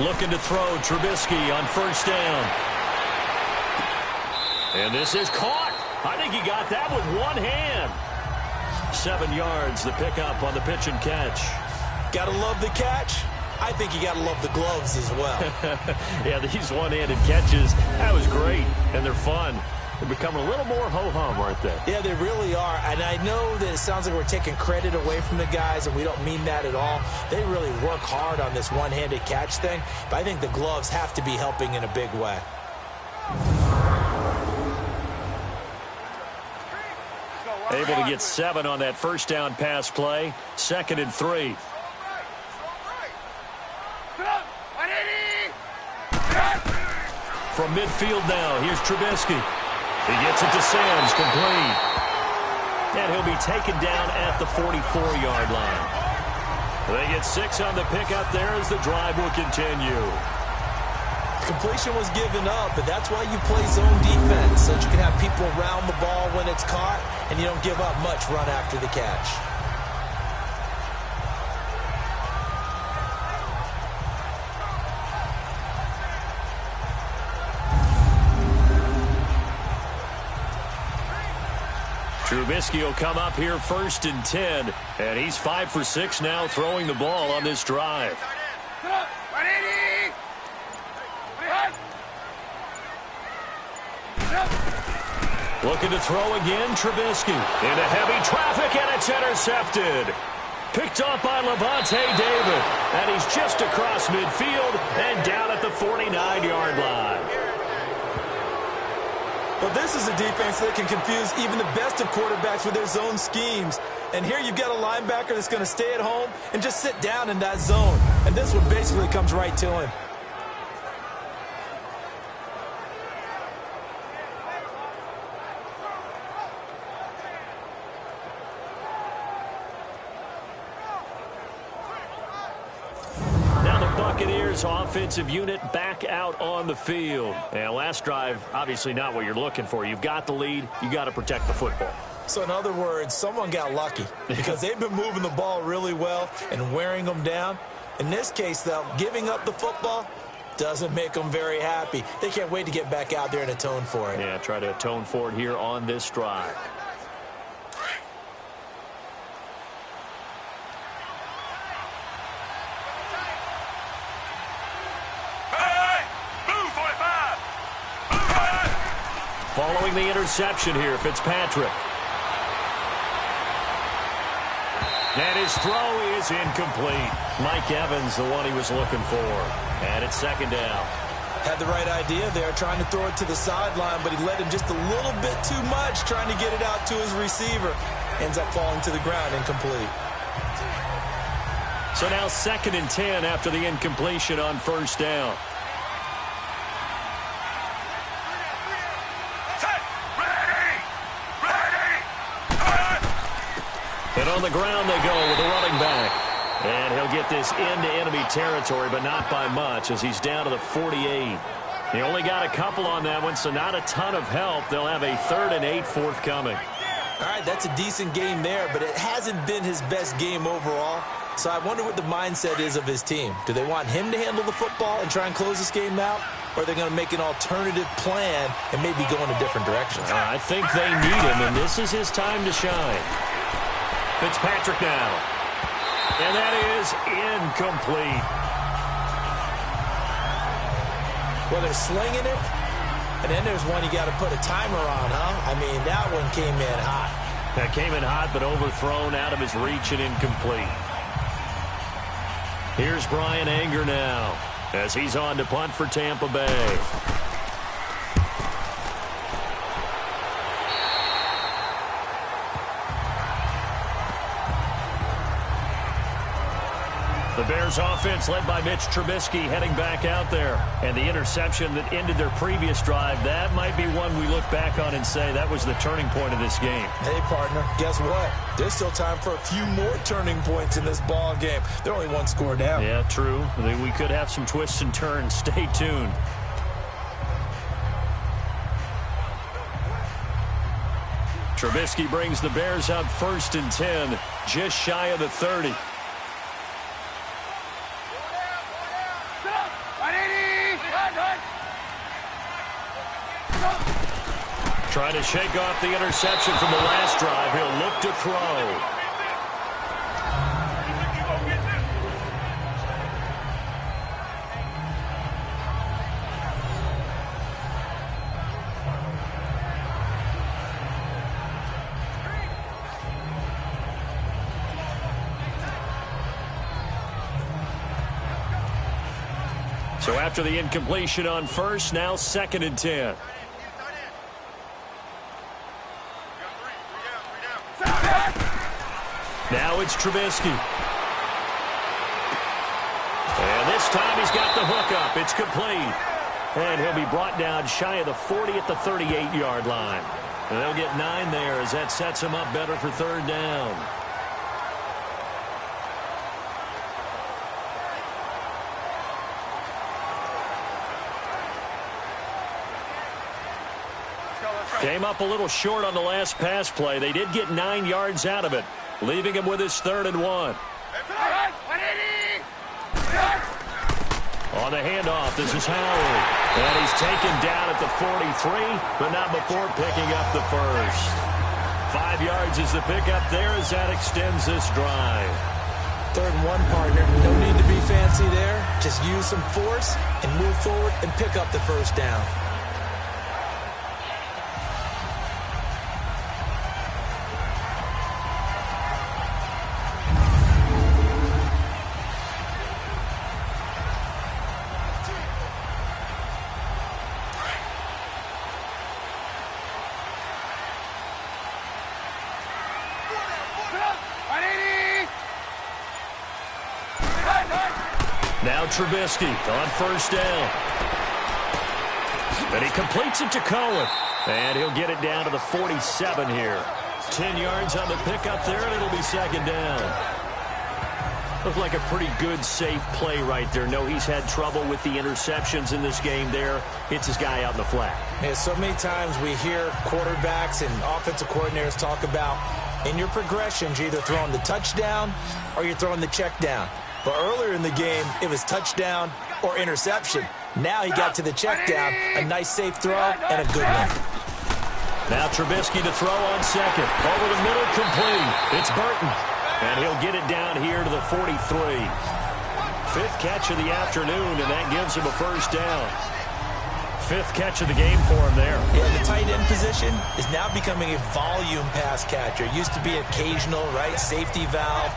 Looking to throw, Trubisky on first down. And this is caught. I think he got that with one hand. 7 yards, the pickup on the pitch and catch. Gotta love the catch. I think you gotta love the gloves as well. Yeah, these one-handed catches, that was great, and they're fun. They're becoming a little more ho-hum, aren't they? Yeah, they really are. And I know that it sounds like we're taking credit away from the guys, and we don't mean that at all. They really work hard on this one-handed catch thing, but I think the gloves have to be helping in a big way. Able to get 7 on that first down pass play. 2nd and 3. From midfield now, here's Trubisky. He gets it to Sands, complete. And he'll be taken down at the 44-yard line. They get 6 on the pickup there as the drive will continue. Completion was given up, but that's why you play zone defense, so that you can have people around the ball when it's caught, and you don't give up much run after the catch. Trubisky will come up here 1st and 10, and he's 5 for 6 now throwing the ball on this drive. Looking to throw again, Trubisky. Into heavy traffic, and it's intercepted. Picked up by Levante David, and he's just across midfield and down at the 49-yard line. Well, this is a defense that can confuse even the best of quarterbacks with their zone schemes. And here you've got a linebacker that's going to stay at home and just sit down in that zone. And this one basically comes right to him. Buccaneers offensive unit back out on the field. And last drive, obviously not what you're looking for. You've got the lead. You got to protect the football. So in other words, someone got lucky because they've been moving the ball really well and wearing them down. In this case, though, giving up the football doesn't make them very happy. They can't wait to get back out there and atone for it. Yeah, try to atone for it here on this drive. Following the interception here, Fitzpatrick. And his throw is incomplete. Mike Evans, the one he was looking for. And it's 2nd down. Had the right idea there, trying to throw it to the sideline, but he led him just a little bit too much, trying to get it out to his receiver. Ends up falling to the ground, incomplete. So now 2nd and 10 after the incompletion on first down. And on the ground they go with the running back. And he'll get this into enemy territory, but not by much as he's down to the 48. He only got a couple on that one, so not a ton of help. They'll have a 3rd and 8 forthcoming. All right, that's a decent game there, but it hasn't been his best game overall. So I wonder what the mindset is of his team. Do they want him to handle the football and try and close this game out? Or are they going to make an alternative plan and maybe go in a different direction? I think they need him, and this is his time to shine. Fitzpatrick now. And that is incomplete. Well, they're slinging it, and then there's one you got to put a timer on, huh? I mean, that one came in hot. That came in hot, but overthrown out of his reach and incomplete. Here's Brian Anger now as he's on to punt for Tampa Bay. The Bears offense led by Mitch Trubisky heading back out there. And the interception that ended their previous drive, that might be one we look back on and say that was the turning point of this game. Hey, partner, guess what? There's still time for a few more turning points in this ball game. They're only one score down. Yeah, true. We could have some twists and turns. Stay tuned. Trubisky brings the Bears up 1st and 10, just shy of the 30. Trying to shake off the interception from the last drive. He'll look to throw. So after the incompletion on first, now 2nd and 10. Now it's Trubisky. And this time he's got the hook up. It's complete. And he'll be brought down shy of the 40 at the 38-yard line. And they'll get 9 there as that sets him up better for 3rd down. Came up a little short on the last pass play. They did get 9 yards out of it, leaving him with his 3rd and 1. On the handoff, this is Howard. And he's taken down at the 43, but not before picking up the first. 5 yards is the pickup there as that extends this drive. 3rd and 1, partner. No need to be fancy there. Just use some force and move forward and pick up the 1st down. Now Trubisky on 1st down. And he completes it to Cohen. And he'll get it down to the 47 here. 10 yards on the pickup there, and it'll be 2nd down. Looked like a pretty good, safe play right there. No, he's had trouble with the interceptions in this game there. Hits his guy out in the flat. Yeah, so many times we hear quarterbacks and offensive coordinators talk about in your progressions, you're either throwing the touchdown or you're throwing the check down. But earlier in the game, it was touchdown or interception. Now he got to the check down, a nice safe throw, and a good one. Now Trubisky to throw on 2nd. Over the middle, complete. It's Burton. And he'll get it down here to the 43. 5th catch of the afternoon, and that gives him a 1st down. 5th catch of the game for him there. Yeah, the tight end position is now becoming a volume pass catcher. It used to be occasional, right? Safety valve.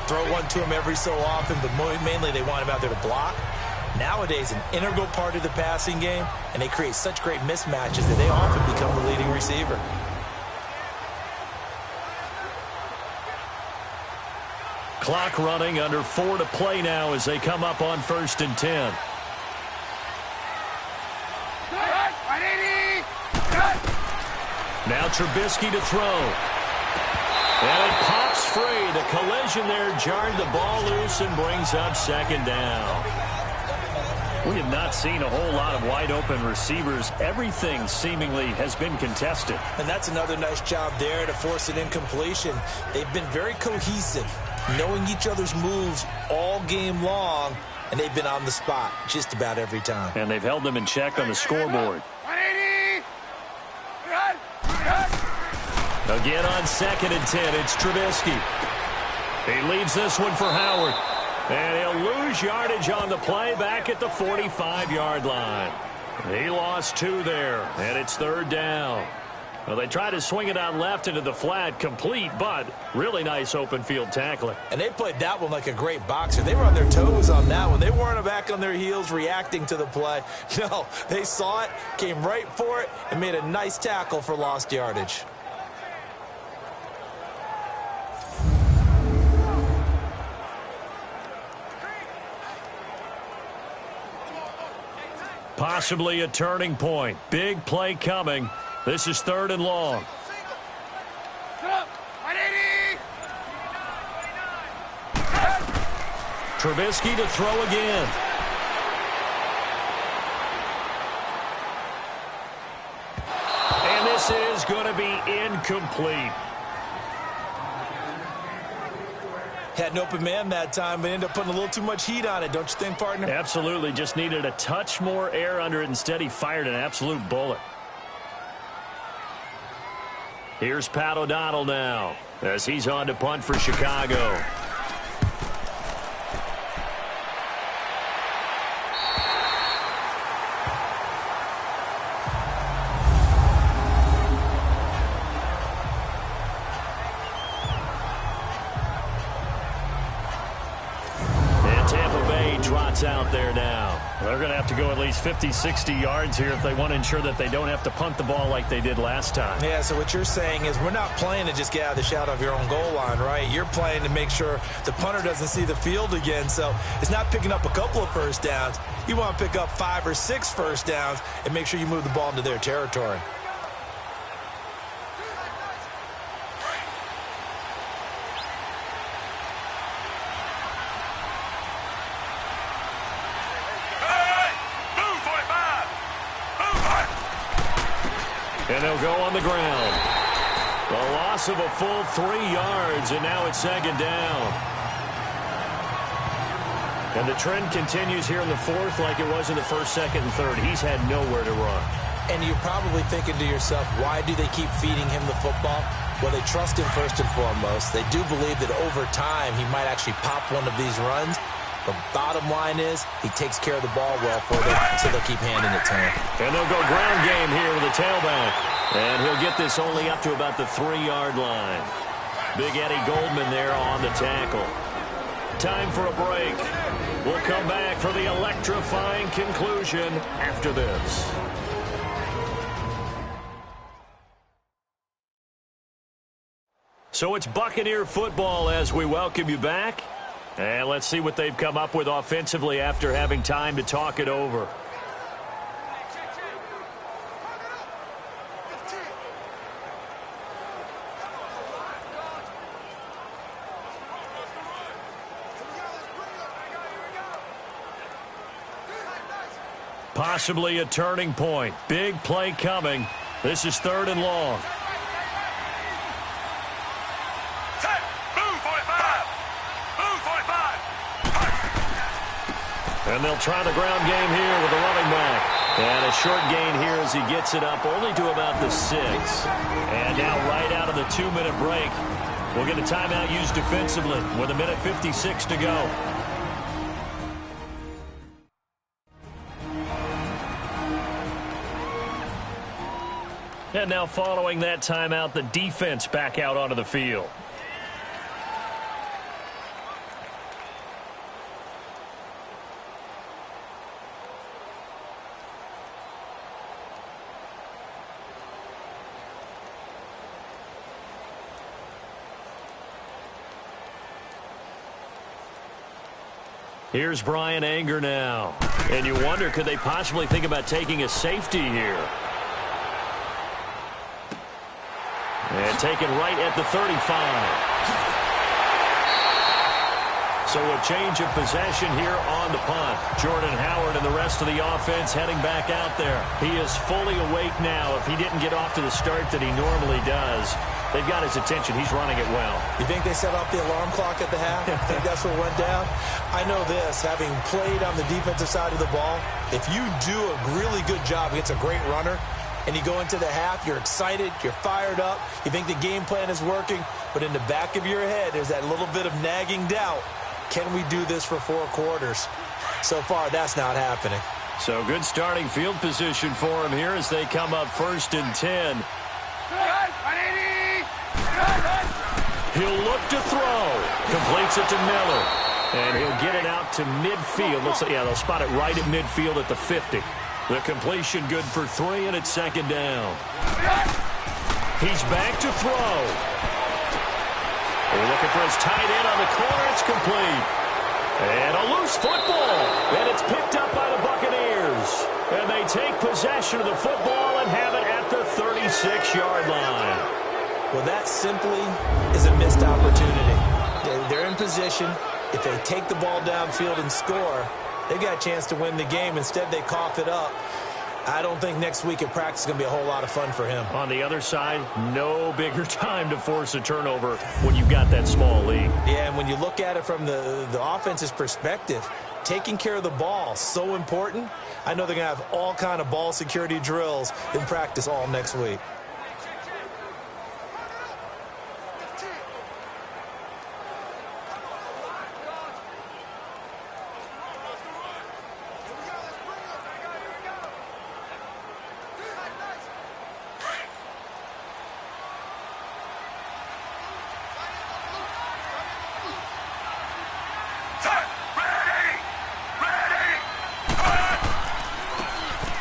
Throw one to him every so often, but mainly they want him out there to block. Nowadays, an integral part of the passing game, and they create such great mismatches that they often become the leading receiver. Clock running, under 4 to play now as they come up on 1st and 10. Now Trubisky to throw. And it pops free. The collision there jarred the ball loose and brings up 2nd down. We have not seen a whole lot of wide-open receivers. Everything seemingly has been contested. And that's another nice job there to force an incompletion. They've been very cohesive knowing each other's moves all game long, and they've been on the spot just about every time. And they've held them in check on the scoreboard. Again on 2nd and 10, it's Trubisky. He leaves this one for Howard. And he'll lose yardage on the play back at the 45-yard line. He lost 2 there, and it's 3rd down. Well, they tried to swing it out left into the flat, complete, but really nice open field tackling. And they played that one like a great boxer. They were on their toes on that one. They weren't back on their heels reacting to the play. No, they saw it, came right for it, and made a nice tackle for lost yardage. Possibly a turning point. Big play coming. This is 3rd and long. Trubisky to throw again. And this is going to be incomplete. Had an open man that time, but ended up putting a little too much heat on it, don't you think, partner? Absolutely. Just needed a touch more air under it. Instead, he fired an absolute bullet. Here's Pat O'Donnell now as he's on to punt for Chicago. Tampa Bay trots out there now. They're going to have to go at least 50, 60 yards here if they want to ensure that they don't have to punt the ball like they did last time. Yeah, so what you're saying is we're not playing to just get out of the shadow of your own goal line, right? You're playing to make sure the punter doesn't see the field again. So it's not picking up a couple of first downs. You want to pick up 5 or 6 first downs and make sure you move the ball into their territory. And they'll go on the ground. The loss of a full 3 yards, and now it's 2nd down. And the trend continues here in the 4th like it was in the 1st, 2nd, and 3rd. He's had nowhere to run. And you're probably thinking to yourself, why do they keep feeding him the football? Well, they trust him first and foremost. They do believe that over time he might actually pop one of these runs. The bottom line is he takes care of the ball well for them, so they'll keep handing it to him. And they'll go ground game here with a tailback. And he'll get this only up to about the 3-yard line. Big Eddie Goldman there on the tackle. Time for a break. We'll come back for the electrifying conclusion after this. So it's Buccaneer football as we welcome you back. And let's see what they've come up with offensively after having time to talk it over. Possibly a turning point. Big play coming. This is 3rd and long. And they'll try the ground game here with a running back. And a short gain here as he gets it up only to about the 6. And now right out of the 2-minute break, we'll get a timeout used defensively with 1:56 to go. And now following that timeout, the defense back out onto the field. Here's Brian Anger now. And you wonder, could they possibly think about taking a safety here? And taken right at the 35. So a change of possession here on the punt. Jordan Howard and the rest of the offense heading back out there. He is fully awake now if he didn't get off to the start that he normally does. They've got his attention. He's running it well. You think they set off the alarm clock at the half? I think that's what went down. I know this, having played on the defensive side of the ball, if you do a really good job against a great runner and you go into the half, you're excited, you're fired up, you think the game plan is working, but in the back of your head, there's that little bit of nagging doubt. Can we do this for 4 quarters? So far, that's not happening. So good starting field position for him here as they come up 1st and 10. He'll look to throw. Completes it to Miller. And he'll get it out to midfield. Looks like, yeah, they'll spot it right at midfield at the 50. The completion good for 3, and it's 2nd down. He's back to throw. They're looking for his tight end on the corner. It's complete. And a loose football. And it's picked up by the Buccaneers. And they take possession of the football and have it at the 36-yard line. Well, that simply is a missed opportunity. They're in position. If they take the ball downfield and score, they've got a chance to win the game. Instead, they cough it up. I don't think next week at practice is going to be a whole lot of fun for him. On the other side, no bigger time to force a turnover when you've got that small lead. Yeah, and when you look at it from the offense's perspective, taking care of the ball, so important. I know they're going to have all kind of ball security drills in practice all next week.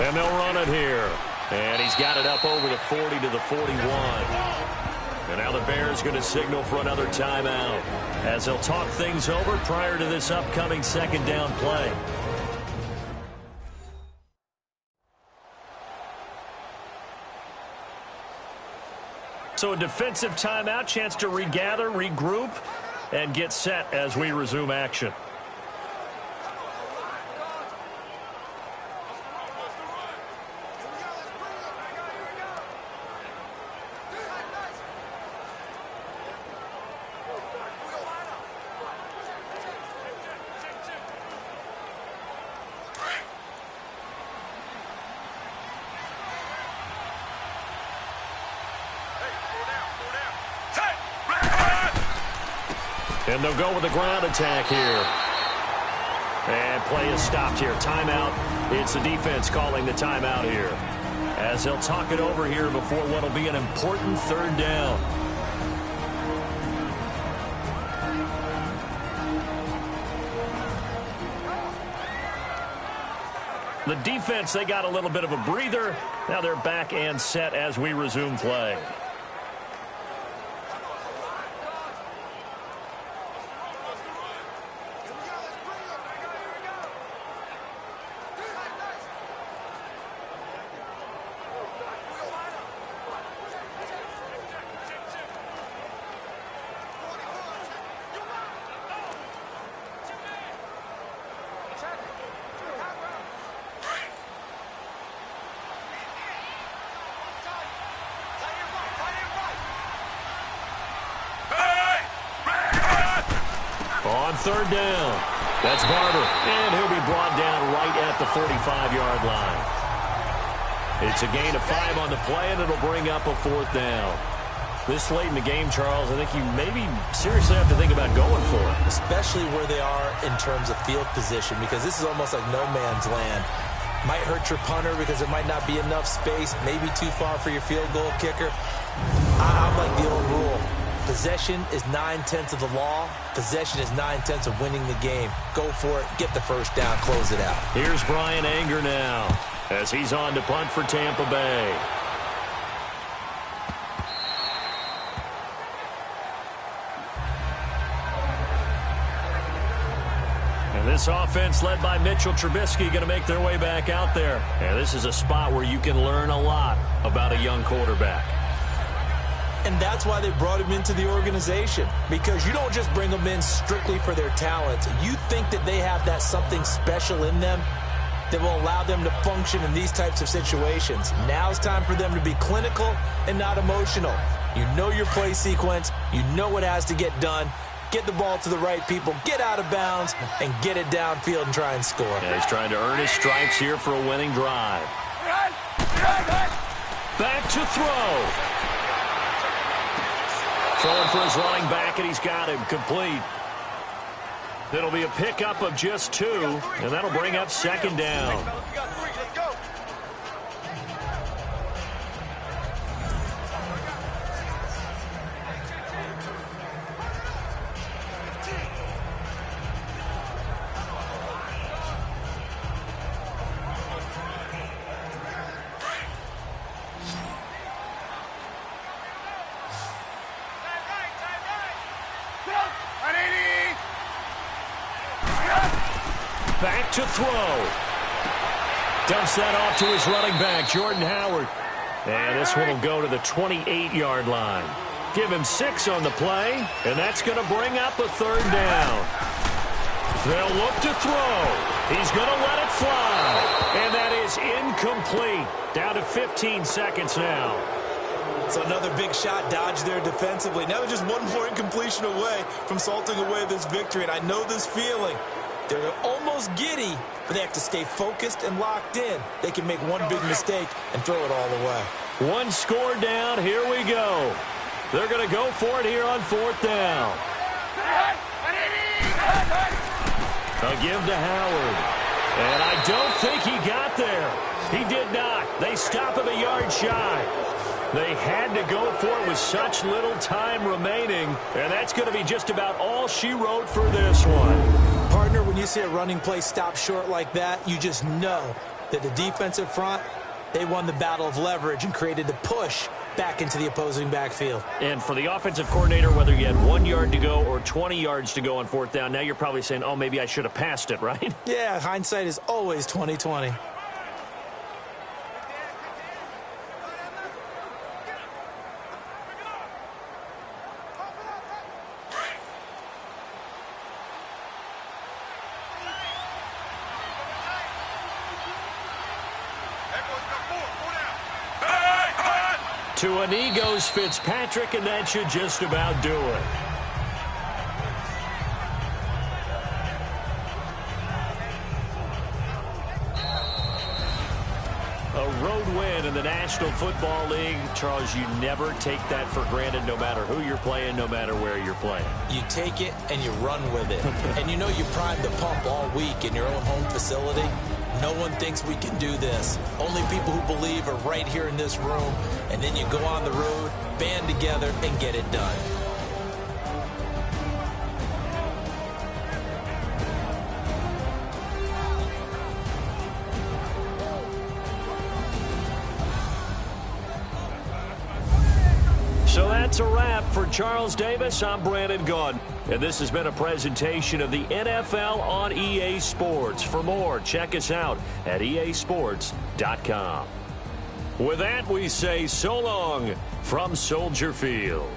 And they'll run it here. And he's got it up over the 40 to the 41. And now the Bears going to signal for another timeout as they'll talk things over prior to this upcoming 2nd down play. So a defensive timeout, chance to regather, regroup, and get set as we resume action. And they'll go with the ground attack here. And play is stopped here. Timeout. It's the defense calling the timeout here, as they'll talk it over here before what will be an important 3rd down. The defense, they got a little bit of a breather. Now they're back and set as we resume play. On 3rd down, that's Barber, and he'll be brought down right at the 45-yard line. It's a gain of 5 on the play, and it'll bring up a 4th down. This late in the game, Charles, I think you maybe seriously have to think about going for it. Especially where they are in terms of field position, because this is almost like no man's land. Might hurt your punter because there might not be enough space, maybe too far for your field goal kicker. I'm like the old rule. Possession is 9/10 of the law. Possession is 9/10 of winning the game. Go for it. Get the 1st down. Close it out. Here's Brian Anger now as he's on to punt for Tampa Bay. And this offense led by Mitchell Trubisky going to make their way back out there. And this is a spot where you can learn a lot about a young quarterback. And that's why they brought him into the organization, because you don't just bring them in strictly for their talent. You think that they have that something special in them that will allow them to function in these types of situations. Now it's time for them to be clinical and not emotional. You know your play sequence. You know what has to get done. Get the ball to the right people, get out of bounds, and get it downfield and try and score. Yeah, he's trying to earn his stripes here for a winning drive. Back to throw. Throwing for his running back, and he's got him complete. It'll be a pickup of just 2, and that'll bring up second down. Back to throw. Dumps that off to his running back, Jordan Howard. And this one will go to the 28-yard line. Give him 6 on the play, and that's going to bring up a third down. They'll look to throw. He's going to let it fly. And that is incomplete. Down to 15 seconds now. So another big shot dodged there defensively. Now just one more incompletion away from salting away this victory. And I know this feeling. They're almost giddy, but they have to stay focused and locked in. They can make one big mistake and throw it all away. One score down. Here we go. They're going to go for it here on 4th down. A give to Howard. And I don't think he got there. He did not. They stop him a yard shy. They had to go for it with such little time remaining. And that's going to be just about all she wrote for this one. Partner, when you see a running play stop short like that, you just know that the defensive front, they won the battle of leverage and created the push back into the opposing backfield. And for the offensive coordinator, whether you had 1 yard to go or 20 yards to go on 4th down, now you're probably saying, oh, maybe I should have passed it, right? Yeah, hindsight is always 20/20. To a knee goes Fitzpatrick, and that should just about do it. A road win in the National Football League. Charles, you never take that for granted, no matter who you're playing, no matter where you're playing. You take it and you run with it. And you know you primed the pump all week in your own home facility. No one thinks we can do this. Only people who believe are right here in this room. And then you go on the road, band together, and get it done. So that's a wrap for Charles Davis. I'm Brandon Gaudin. And this has been a presentation of the NFL on EA Sports. For more, check us out at easports.com. With that, we say so long from Soldier Field.